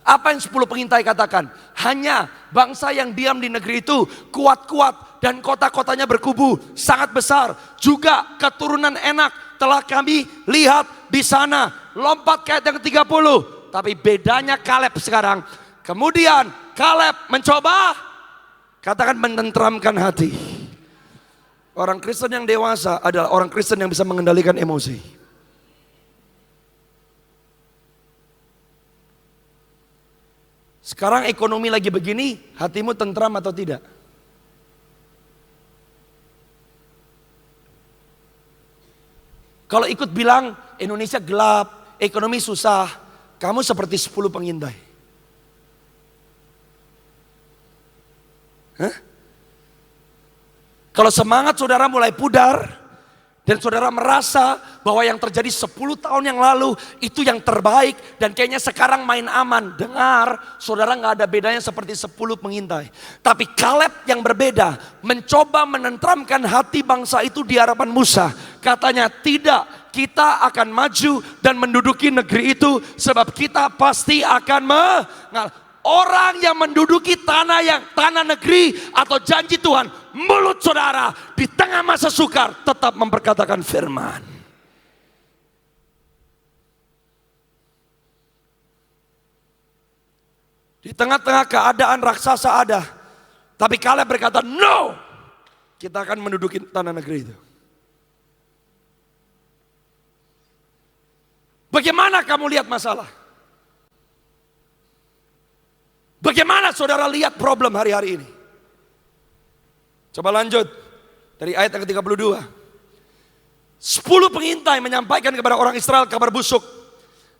Apa yang 10 pengintai katakan? Hanya bangsa yang diam di negeri itu kuat-kuat dan kota-kotanya berkubu sangat besar. Juga keturunan enak telah kami lihat di sana. Lompat ke ayat yang 30. Tapi bedanya Kaleb sekarang. Kemudian Kaleb mencoba, katakan menenteramkan hati. Orang Kristen yang dewasa adalah orang Kristen yang bisa mengendalikan emosi. Sekarang ekonomi lagi begini, hatimu tentram atau tidak? Kalau ikut bilang Indonesia gelap, ekonomi susah, kamu seperti 10 pengintai. Hah? Kalau semangat saudara mulai pudar, dan saudara merasa bahwa yang terjadi 10 tahun yang lalu itu yang terbaik dan kayaknya sekarang main aman. Dengar, saudara gak ada bedanya seperti 10 pengintai. Tapi Kaleb yang berbeda, mencoba menenteramkan hati bangsa itu di hadapan Musa. Katanya tidak, kita akan maju dan menduduki negeri itu sebab kita pasti akan mengalah. Orang yang menduduki tanah negeri atau janji Tuhan, mulut saudara di tengah masa sukar tetap memperkatakan firman. Di tengah-tengah keadaan raksasa ada, tapi Kaleb berkata, no, kita akan menduduki tanah negeri itu. Bagaimana kamu lihat masalah? Bagaimana saudara lihat problem hari-hari ini? Coba lanjut dari ayat yang ke-32. 10 pengintai menyampaikan kepada orang Israel kabar busuk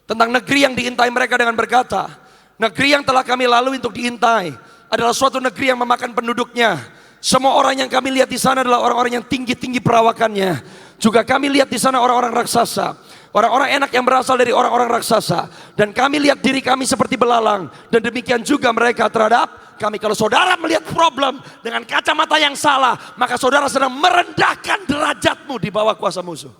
tentang negeri yang diintai mereka dengan berkata, negeri yang telah kami lalui untuk diintai adalah suatu negeri yang memakan penduduknya. Semua orang yang kami lihat di sana adalah orang-orang yang tinggi-tinggi perawakannya. Juga kami lihat di sana orang-orang raksasa. Orang-orang enak yang berasal dari orang-orang raksasa. Dan kami lihat diri kami seperti belalang. Dan demikian juga mereka terhadap kami. Kalau saudara melihat problem dengan kacamata yang salah, maka saudara sedang merendahkan derajatmu di bawah kuasa musuh.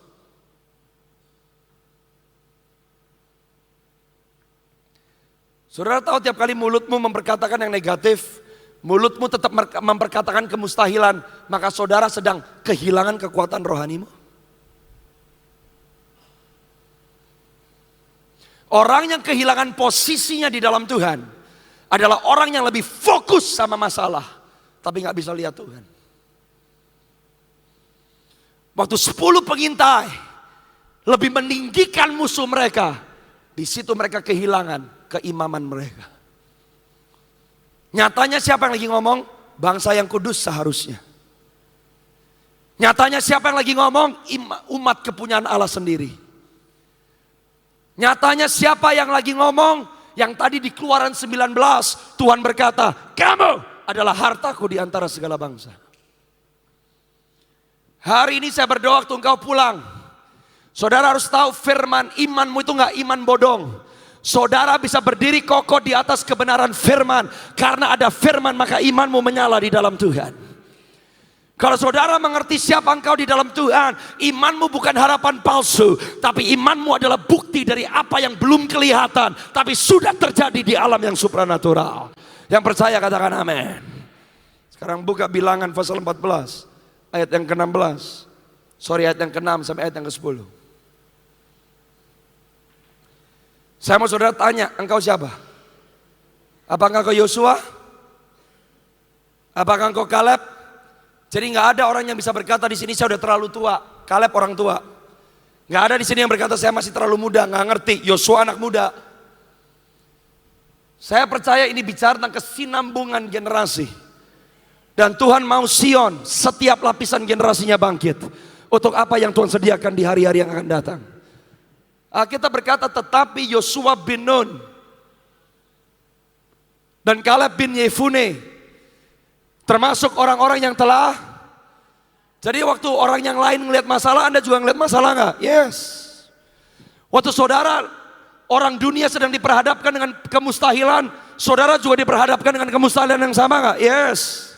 Saudara tahu tiap kali mulutmu memperkatakan yang negatif, mulutmu tetap memperkatakan kemustahilan, maka saudara sedang kehilangan kekuatan rohanimu. Orang yang kehilangan posisinya di dalam Tuhan adalah orang yang lebih fokus sama masalah, tapi gak bisa lihat Tuhan. Waktu 10 pengintai lebih meninggikan musuh mereka, di situ mereka kehilangan keimaman mereka. Nyatanya siapa yang lagi ngomong? Bangsa yang kudus seharusnya. Nyatanya siapa yang lagi ngomong? Umat kepunyaan Allah sendiri. Nyatanya siapa yang lagi ngomong? Yang tadi di Keluaran 19 Tuhan berkata, kamu adalah hartaku di antara segala bangsa. Hari ini saya berdoa waktu engkau pulang, saudara harus tahu firman imanmu itu gak iman bodong. Saudara bisa berdiri kokoh di atas kebenaran firman. Karena ada firman maka imanmu menyala di dalam Tuhan. Kalau saudara mengerti siapa engkau di dalam Tuhan, imanmu bukan harapan palsu, tapi imanmu adalah bukti dari apa yang belum kelihatan, tapi sudah terjadi di alam yang supranatural. Yang percaya katakan amin. Sekarang buka Bilangan pasal 14, ayat yang ke-16. Ayat yang ke-6 sampai ayat yang ke-10. Saya mau saudara tanya, engkau siapa? Apakah engkau Yosua? Apakah engkau Kaleb? Jadi nggak ada orang yang bisa berkata di sini saya udah terlalu tua. Kaleb orang tua. Nggak ada di sini yang berkata saya masih terlalu muda. Nggak ngerti. Yosua anak muda. Saya percaya ini bicara tentang kesinambungan generasi. Dan Tuhan mau Sion setiap lapisan generasinya bangkit. Untuk apa yang Tuhan sediakan di hari-hari yang akan datang. Kita berkata tetapi Yosua bin Nun dan Kaleb bin Yefune termasuk orang-orang yang telah. Jadi waktu orang yang lain ngelihat masalah, Anda juga ngelihat masalah nggak? Yes. Waktu saudara, orang dunia sedang diperhadapkan dengan kemustahilan, saudara juga diperhadapkan dengan kemustahilan yang sama nggak? Yes.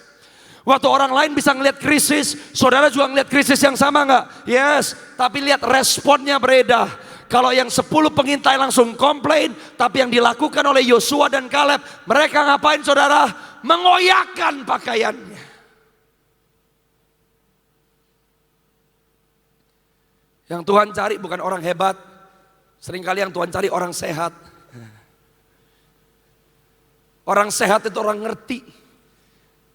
Waktu orang lain bisa ngelihat krisis, saudara juga ngelihat krisis yang sama nggak? Yes. Tapi lihat responnya berbeda. Kalau yang 10 pengintai langsung komplain, tapi yang dilakukan oleh Yosua dan Kaleb, mereka ngapain saudara? Mengoyakkan pakaiannya. Yang Tuhan cari bukan orang hebat. Seringkali yang Tuhan cari orang sehat. Orang sehat itu orang ngerti.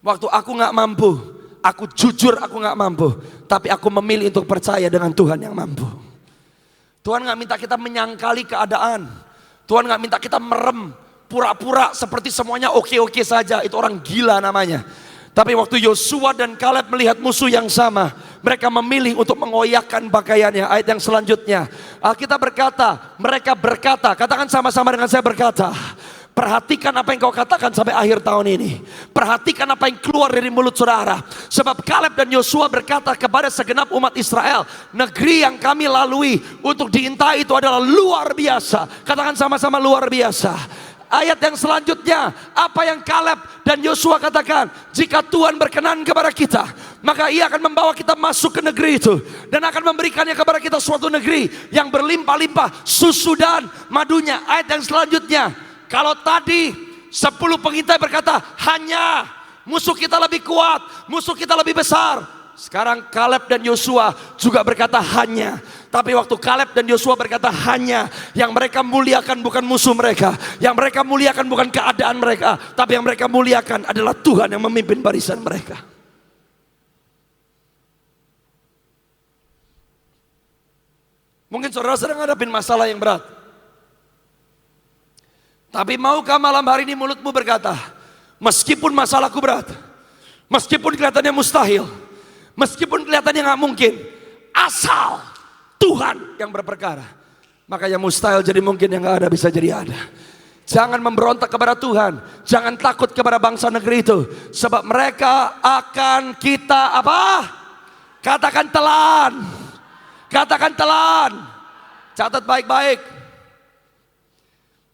Waktu aku gak mampu, aku jujur aku gak mampu. Tapi aku memilih untuk percaya dengan Tuhan yang mampu. Tuhan gak minta kita menyangkali keadaan. Tuhan gak minta kita merem. Pura-pura seperti semuanya oke-oke saja. Itu orang gila namanya. Tapi waktu Yosua dan Kaleb melihat musuh yang sama, mereka memilih untuk mengoyakkan pakaiannya. Ayat yang selanjutnya, Alkitab berkata, mereka berkata, katakan sama-sama dengan saya berkata. Perhatikan apa yang kau katakan sampai akhir tahun ini. Perhatikan apa yang keluar dari mulut saudara. Sebab Kaleb dan Yosua berkata kepada segenap umat Israel, negeri yang kami lalui untuk diintai itu adalah luar biasa. Katakan sama-sama luar biasa. Ayat yang selanjutnya, apa yang Kaleb dan Yosua katakan, jika Tuhan berkenan kepada kita, maka Ia akan membawa kita masuk ke negeri itu dan akan memberikannya kepada kita suatu negeri yang berlimpah-limpah susu dan madunya. Ayat yang selanjutnya, kalau tadi 10 pengintai berkata hanya, musuh kita lebih kuat, musuh kita lebih besar. Sekarang Kaleb dan Yosua juga berkata hanya. Tapi waktu Kaleb dan Yosua berkata hanya, yang mereka muliakan bukan musuh mereka, yang mereka muliakan bukan keadaan mereka, tapi yang mereka muliakan adalah Tuhan yang memimpin barisan mereka. Mungkin saudara sedang hadapin masalah yang berat. Tapi maukah malam hari ini mulutmu berkata, meskipun masalahku berat, meskipun kelihatannya mustahil, meskipun kelihatannya gak mungkin, asal Tuhan yang berperkara, maka yang mustahil jadi mungkin, yang gak ada bisa jadi ada. Jangan memberontak kepada Tuhan, jangan takut kepada bangsa negeri itu, sebab mereka akan kita apa? Katakan telan. Katakan telan. Catat baik-baik.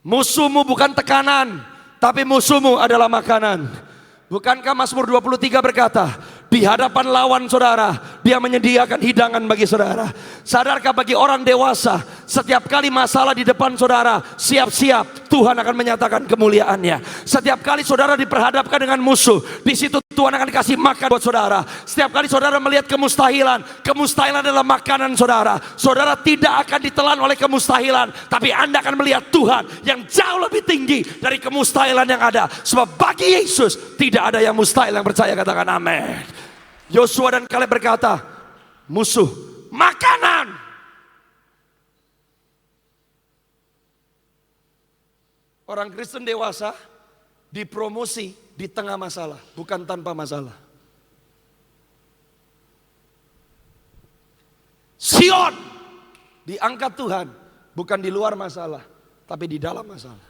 Musuhmu bukan tekanan, tapi musuhmu adalah makanan. Bukankah Mazmur 23 berkata, di hadapan lawan saudara, Dia menyediakan hidangan bagi saudara. Sadarkah bagi orang dewasa, setiap kali masalah di depan saudara, siap-siap Tuhan akan menyatakan kemuliaannya. Setiap kali saudara diperhadapkan dengan musuh, di situ Tuhan akan kasih makan buat saudara. Setiap kali saudara melihat kemustahilan, kemustahilan adalah makanan saudara. Saudara tidak akan ditelan oleh kemustahilan, tapi Anda akan melihat Tuhan yang jauh lebih tinggi dari kemustahilan yang ada. Sebab bagi Yesus tidak ada yang mustahil. Yang percaya katakan amin. Yosua dan Kaleb berkata, musuh makanan. Orang Kristen dewasa dipromosi di tengah masalah, bukan tanpa masalah. Sion diangkat Tuhan, bukan di luar masalah, tapi di dalam masalah.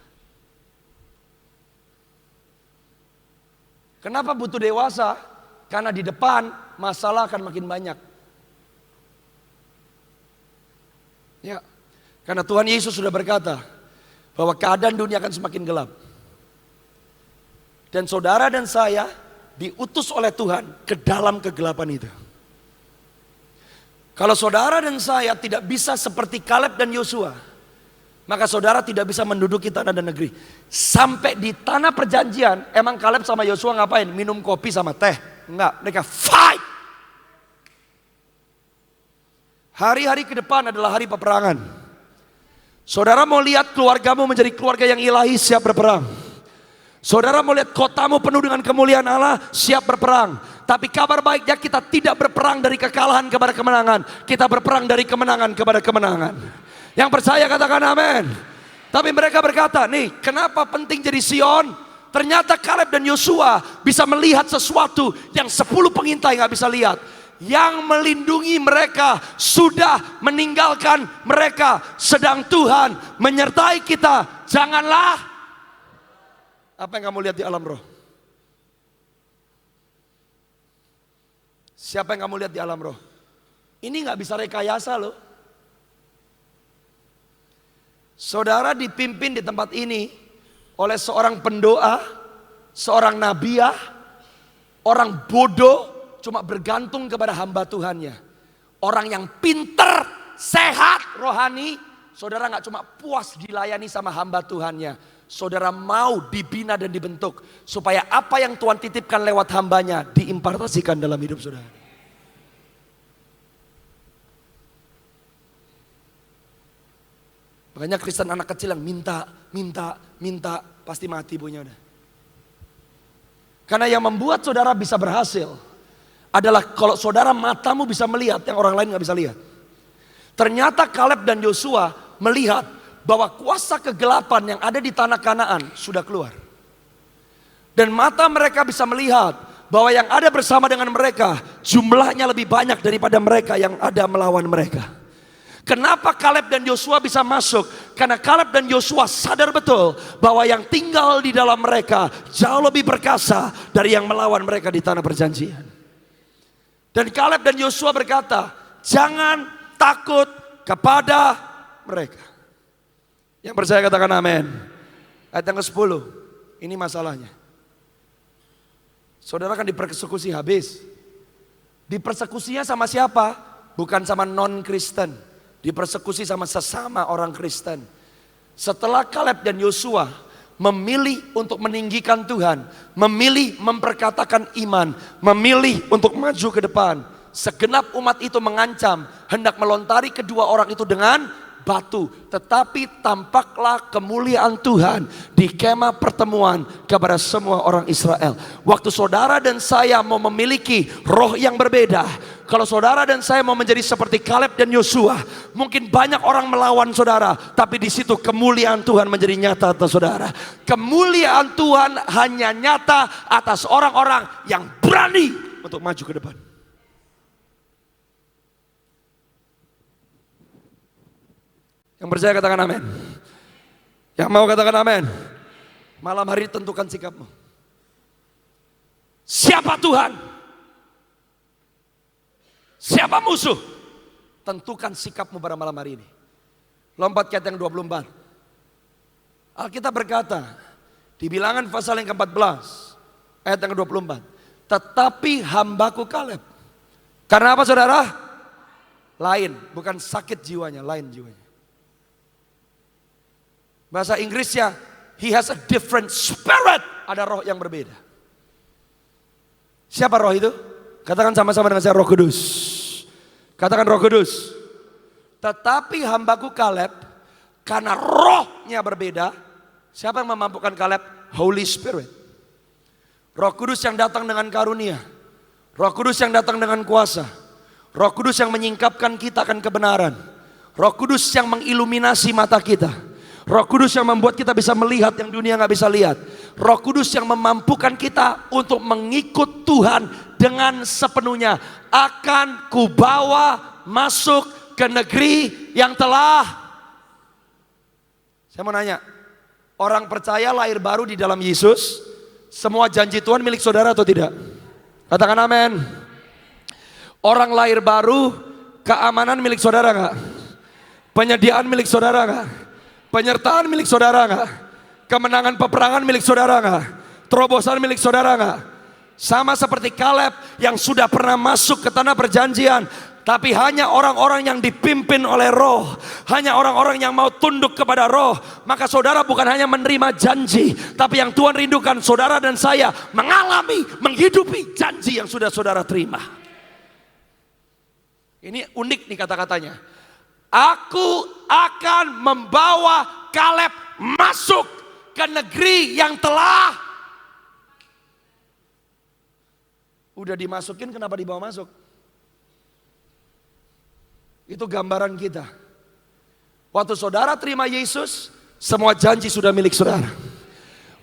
Kenapa butuh dewasa? Karena di depan masalah akan makin banyak. Ya, karena Tuhan Yesus sudah berkata, bahwa keadaan dunia akan semakin gelap. Dan saudara dan saya diutus oleh Tuhan ke dalam kegelapan itu. Kalau saudara dan saya tidak bisa seperti Kaleb dan Yosua, maka saudara tidak bisa menduduki tanah dan negeri. Sampai di tanah perjanjian, emang Kaleb sama Yosua ngapain? Minum kopi sama teh? Enggak, mereka fight. Hari-hari ke depan adalah hari peperangan. Saudara mau lihat keluargamu menjadi keluarga yang ilahi, siap berperang. Saudara mau lihat kotamu penuh dengan kemuliaan Allah, siap berperang. Tapi kabar baiknya kita tidak berperang dari kekalahan kepada kemenangan. Kita berperang dari kemenangan kepada kemenangan. Yang percaya katakan amin. Tapi mereka berkata, nih kenapa penting jadi Sion? Ternyata Kaleb dan Yosua bisa melihat sesuatu yang 10 pengintai gak bisa lihat. Yang melindungi mereka sudah meninggalkan mereka. Sedang Tuhan menyertai kita. Janganlah. Apa yang kamu lihat di alam roh? Siapa yang kamu lihat di alam roh? Ini gak bisa rekayasa loh. Saudara dipimpin di tempat ini oleh seorang pendoa, seorang nabiah, orang bodoh cuma bergantung kepada hamba Tuhannya. Orang yang pinter, sehat, rohani, saudara gak cuma puas dilayani sama hamba Tuhannya. Saudara mau dibina dan dibentuk supaya apa yang Tuhan titipkan lewat hambanya diimpartasikan dalam hidup saudara. Makanya Kristen anak kecil yang minta pasti mati punya udah. Karena yang membuat saudara bisa berhasil adalah kalau saudara matamu bisa melihat yang orang lain gak bisa lihat. Ternyata Kaleb dan Yosua melihat bahwa kuasa kegelapan yang ada di tanah Kanaan sudah keluar. Dan mata mereka bisa melihat bahwa yang ada bersama dengan mereka jumlahnya lebih banyak daripada mereka yang ada melawan mereka. Kenapa Kaleb dan Yosua bisa masuk? Karena Kaleb dan Yosua sadar betul bahwa yang tinggal di dalam mereka jauh lebih perkasa dari yang melawan mereka di tanah perjanjian. Dan Kaleb dan Yosua berkata, jangan takut kepada mereka. Yang percaya katakan amin. Ayat yang ke-10. Ini masalahnya. Saudara kan dipersekusi habis. Dipersekusinya sama siapa? Bukan sama non-Kristen. Dipersekusi sama sesama orang Kristen. Setelah Kaleb dan Yosua memilih untuk meninggikan Tuhan, memilih memperkatakan iman, memilih untuk maju ke depan, segenap umat itu mengancam hendak melontari kedua orang itu dengan batu, tetapi tampaklah kemuliaan Tuhan di kemah pertemuan kepada semua orang Israel. Waktu saudara dan saya mau memiliki roh yang berbeda, kalau saudara dan saya mau menjadi seperti Kaleb dan Yosua, mungkin banyak orang melawan saudara, tapi di situ kemuliaan Tuhan menjadi nyata atas saudara. Kemuliaan Tuhan hanya nyata atas orang-orang yang berani untuk maju ke depan. Yang percaya katakan amin. Yang mau katakan amin. Malam hari tentukan sikapmu. Siapa Tuhan? Siapa musuh? Tentukan sikapmu pada malam hari ini. Lompat ke ayat yang 24. Alkitab berkata di Bilangan pasal yang ke-14 ayat yang ke-24. Tetapi hambaku Kaleb. Karena apa saudara? Lain, bukan sakit jiwanya, lain jiwanya. Bahasa Inggrisnya, he has a different spirit. Ada roh yang berbeda. Siapa roh itu? Katakan sama-sama dengan saya, Roh Kudus. Katakan Roh Kudus. Tetapi hambaku Kaleb, karena rohnya berbeda. Siapa yang memampukan Kaleb? Holy Spirit. Roh Kudus yang datang dengan karunia. Roh Kudus yang datang dengan kuasa. Roh Kudus yang menyingkapkan kita akan kebenaran. Roh Kudus yang mengiluminasi mata kita. Roh Kudus yang membuat kita bisa melihat yang dunia gak bisa lihat. Roh Kudus yang memampukan kita untuk mengikut Tuhan dengan sepenuhnya. Akan kubawa masuk ke negeri yang telah. Saya mau nanya, orang percaya lahir baru di dalam Yesus, semua janji Tuhan milik saudara atau tidak? Katakan amin. Orang lahir baru, keamanan milik saudara gak? Penyediaan milik saudara gak? Penyertaan milik saudara nggak? Kemenangan peperangan milik saudara nggak? Terobosan milik saudara nggak? Sama seperti Kaleb yang sudah pernah masuk ke tanah perjanjian, tapi hanya orang-orang yang dipimpin oleh Roh, hanya orang-orang yang mau tunduk kepada Roh. Maka saudara bukan hanya menerima janji, tapi yang Tuhan rindukan saudara dan saya mengalami, menghidupi janji yang sudah saudara terima. Ini unik nih kata-katanya. Aku akan membawa Kaleb masuk ke negeri yang telah. Udah dimasukin, kenapa dibawa masuk? Itu gambaran kita. Waktu saudara terima Yesus, semua janji sudah milik saudara.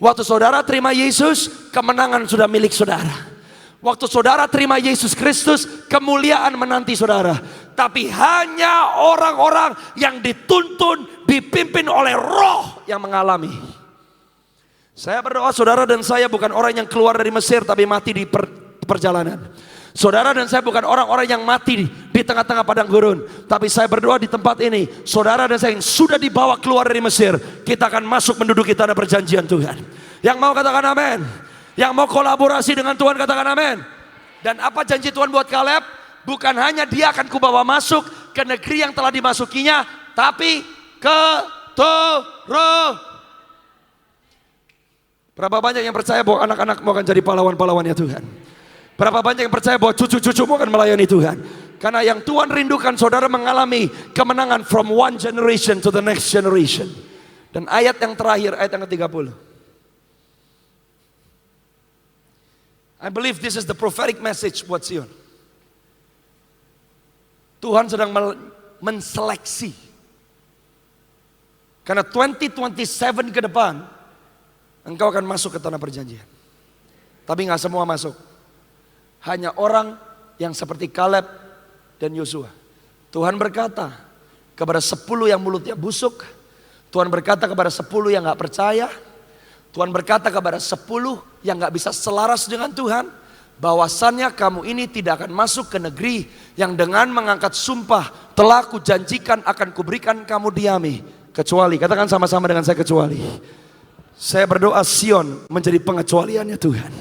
Waktu saudara terima Yesus, kemenangan sudah milik saudara. Waktu saudara terima Yesus Kristus, kemuliaan menanti saudara. Tapi hanya orang-orang yang dituntun, dipimpin oleh Roh yang mengalami. Saya berdoa saudara dan saya bukan orang yang keluar dari Mesir tapi mati di perjalanan. Saudara dan saya bukan orang-orang yang mati di tengah-tengah padang gurun. Tapi saya berdoa di tempat ini, saudara dan saya yang sudah dibawa keluar dari Mesir, kita akan masuk menduduki tanah perjanjian Tuhan. Yang mau katakan amin. Yang mau kolaborasi dengan Tuhan katakan amin. Dan apa janji Tuhan buat Kaleb? Bukan hanya dia akan kubawa masuk ke negeri yang telah dimasukinya, tapi ke Berapa banyak yang percaya bahwa anak-anakmu akan jadi pahlawan-pahlawannya Tuhan? Berapa banyak yang percaya bahwa cucu-cucumu akan melayani Tuhan? Karena yang Tuhan rindukan saudara mengalami kemenangan from one generation to the next generation. Dan ayat yang terakhir, ayat yang ke-30. I believe this is the prophetic message buat Sion. Tuhan sedang menseleksi. Karena 2027 ke depan, engkau akan masuk ke tanah perjanjian. Tapi gak semua masuk. Hanya orang yang seperti Kaleb dan Yosua. Tuhan berkata kepada 10 yang mulutnya busuk. Tuhan berkata kepada 10 yang gak percaya. Tuhan berkata kepada 10 yang gak bisa selaras dengan Tuhan, bahwasannya kamu ini tidak akan masuk ke negeri yang dengan mengangkat sumpah telah kujanjikan akan kuberikan kamu diami. Kecuali, katakan sama-sama dengan saya, kecuali. Saya berdoa Sion menjadi pengecualiannya Tuhan.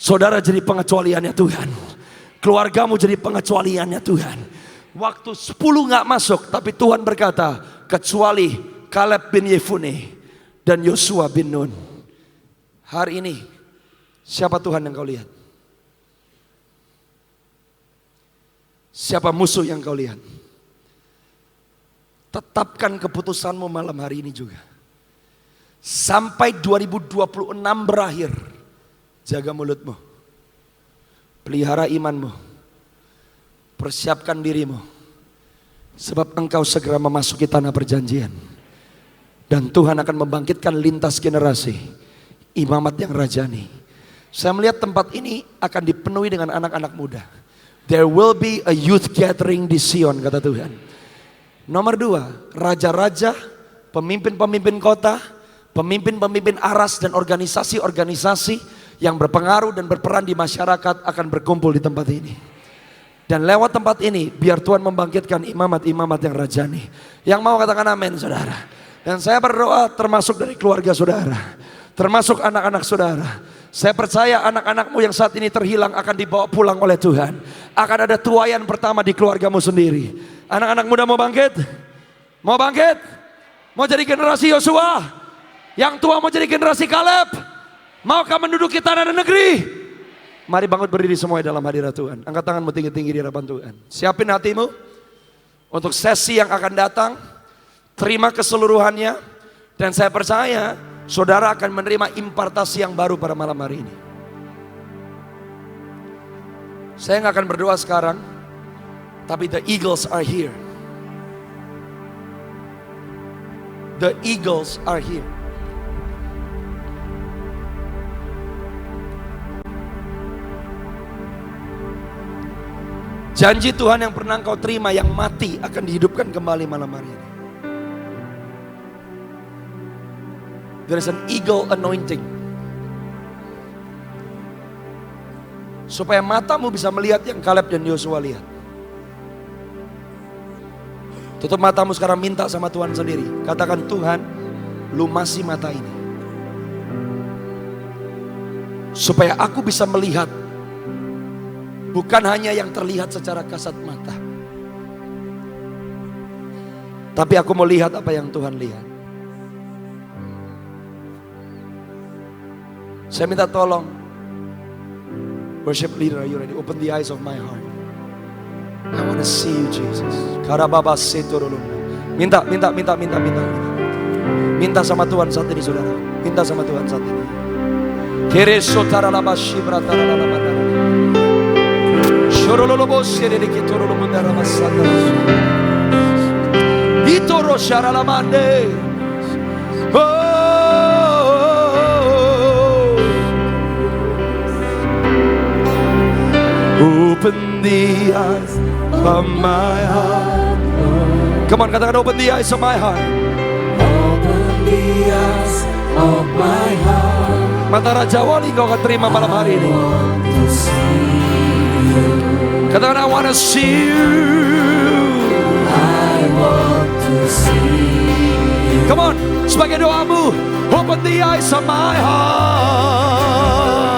Saudara jadi pengecualiannya Tuhan. Keluargamu jadi pengecualiannya Tuhan. Waktu 10 gak masuk, tapi Tuhan berkata, kecuali Kaleb bin Yefune dan Yosua bin Nun. Hari ini siapa Tuhan yang kau lihat? Siapa musuh yang kau lihat? Tetapkan keputusanmu malam hari ini juga. Sampai 2026 berakhir, jaga mulutmu, pelihara imanmu, persiapkan dirimu, sebab engkau segera memasuki tanah perjanjian. Dan Tuhan akan membangkitkan lintas generasi imamat yang rajani. Saya melihat tempat ini akan dipenuhi dengan anak-anak muda. There will be a youth gathering di Sion, kata Tuhan. Nomor 2, raja-raja, pemimpin-pemimpin kota, pemimpin-pemimpin aras dan organisasi-organisasi yang berpengaruh dan berperan di masyarakat akan berkumpul di tempat ini. Dan lewat tempat ini biar Tuhan membangkitkan imamat-imamat yang rajani. Yang mau katakan amin saudara. Dan saya berdoa termasuk dari keluarga saudara, termasuk anak-anak saudara. Saya percaya anak-anakmu yang saat ini terhilang akan dibawa pulang oleh Tuhan. Akan ada tuaian pertama di keluargamu sendiri. Anak-anak muda mau bangkit? Mau bangkit? Mau jadi generasi Yosua? Yang tua mau jadi generasi Kaleb? Maukah menduduki tanah dan negeri? Mari bangun berdiri semua dalam hadirat Tuhan. Angkat tanganmu tinggi-tinggi di hadapan Tuhan. Siapin hatimu untuk sesi yang akan datang. Terima keseluruhannya. Dan saya percaya saudara akan menerima impartasi yang baru pada malam hari ini. Saya gak akan berdoa sekarang, tapi the eagles are here. The eagles are here. Janji Tuhan yang pernah engkau terima yang mati akan dihidupkan kembali malam hari ini. There is an eagle anointing. Supaya matamu bisa melihat yang Kaleb dan Yosua lihat. Tutup matamu sekarang, minta sama Tuhan sendiri. Katakan, Tuhan, lumasi mata ini, supaya aku bisa melihat bukan hanya yang terlihat secara kasat mata, tapi aku mau lihat apa yang Tuhan lihat. Saya minta tolong, worship leader, are you ready? Open the eyes of my heart. I want to see you, Jesus. Karababa setorolo. Minta sama Tuhan saat ini, saudara. Minta sama Tuhan saat ini. Keresotara labashi bratara lalabada. Shorolo bosere de kitorolo mundara masanda. Itoro sharalamande. Open the eyes of my heart, Lord. Come on, katakan, open the eyes of my heart. Open the eyes of my heart. Mata Raja Wali kau akan terima malam hari ini. Katakan, I want to see you. I want to see you. Come on, sebagai doamu, open the eyes of my heart.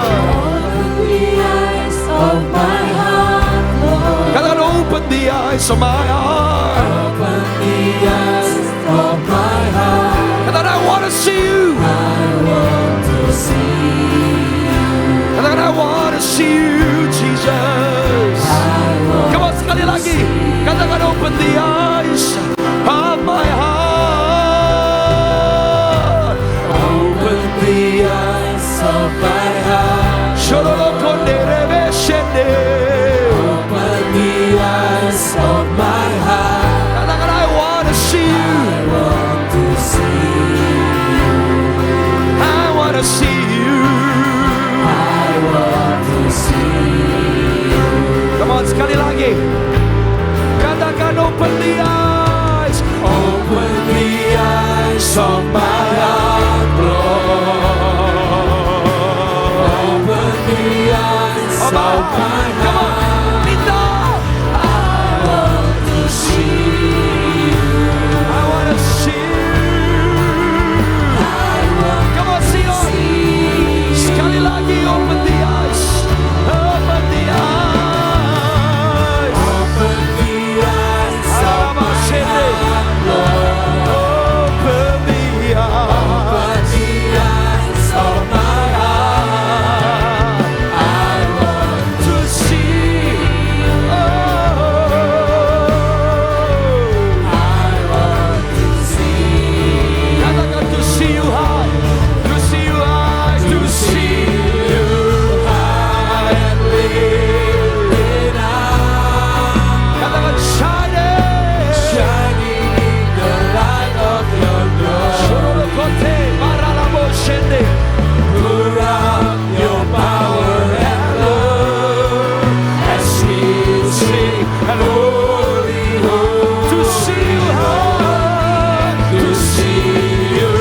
Open the eyes of my heart, Lord. Katakan, open the eyes of my heart. Open the eyes of my heart. Katakan, I want to see you. I want to see you. Katakan, I want to see you, Jesus. Come on, sekali lagi. Katakan, open the eyes of my heart. Open the eyes of my heart. Shorolo kondere beshende. Open the eyes of my heart. Katakan, I want to see you. I want to see you. I want to see you. I want to see you. Come on, sekali lagi. Katakan, open the eyes. Open the eyes of my heart, Lord. Open the eyes of my heart. Come on, minta. I want to see you. I want to see you. I want Come on, Sion. Sekali lagi, open the eyes. Open the eyes. open the eyes of my heart, Lord. Open the eyes. Open the eyes of my heart. I want To see. Oh. I want to see. Katakan, to see you high. To see you high. To see you. And live up, Katakan, shining. shining in the light of your glory. Shorolo kote maralabo shende. Pour out your power and love as we sing and holy, holy. To see you high. To see you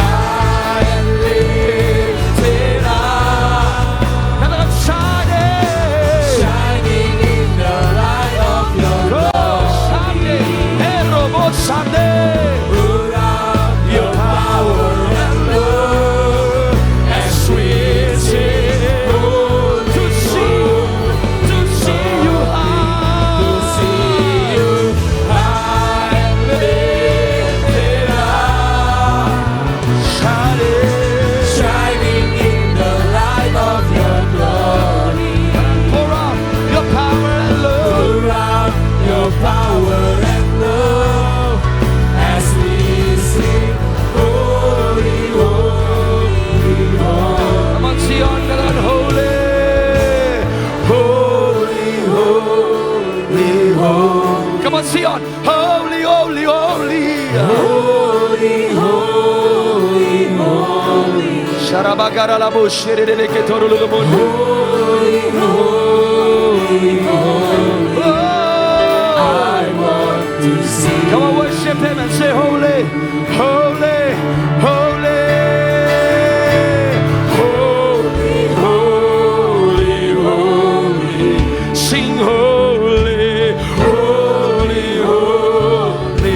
high and lifted up, Katakan, shining. shining in the light of your glory. Pour out your power and love as we sing holy, To see you high. to see you high and lifted up, shining in the light of your glory. Pour out your power and love. Pour out your power and love as we sing holy, holy, holy. Come on, Sion, katakan, holy. Holy, holy, holy. Come on, Sion. Holy, holy, holy. Holy, holy, holy, Sharabagara labo shirele ketorulu lumundu. holy, holy, holy. Oh. I want to see. Come on, worship him and say, holy, holy, holy. Holy, holy, holy. Sing holy, holy, holy.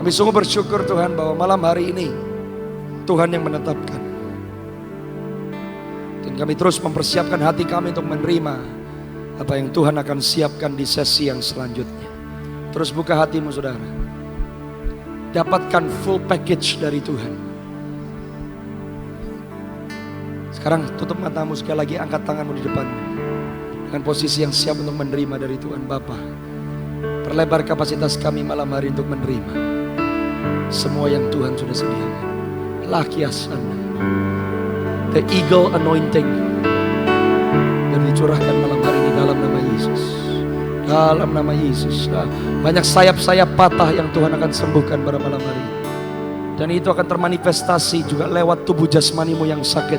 Kami sungguh bersyukur Tuhan bahwa malam hari ini Tuhan yang menetapkan. Dan kami terus mempersiapkan hati kami untuk menerima apa yang Tuhan akan siapkan di sesi yang selanjutnya. Terus buka hatimu saudara. Dapatkan full package dari Tuhan. Sekarang tutup matamu sekali lagi, angkat tanganmu di depan. Dengan posisi yang siap untuk menerima dari Tuhan Bapa. Perlebar kapasitas kami malam hari untuk menerima semua yang Tuhan sudah sediakan. Lakiasana, the eagle anointing yang dicurahkan malam hari ini dalam nama Yesus. Dalam nama Yesus. Banyak sayap-sayap patah yang Tuhan akan sembuhkan pada malam hari ini. Dan itu akan termanifestasi juga lewat tubuh jasmanimu yang sakit.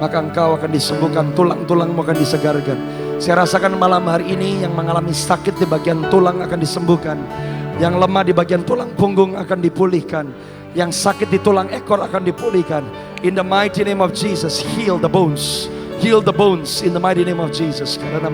Maka engkau akan disembuhkan, tulang-tulangmu akan disegarkan. Saya rasakan malam hari ini yang mengalami sakit di bagian tulang akan disembuhkan. Yang lemah di bagian tulang punggung akan dipulihkan. Yang sakit di tulang ekor akan dipulihkan. In the mighty name of Jesus, heal the bones. Heal the bones in the mighty name of Jesus. Karena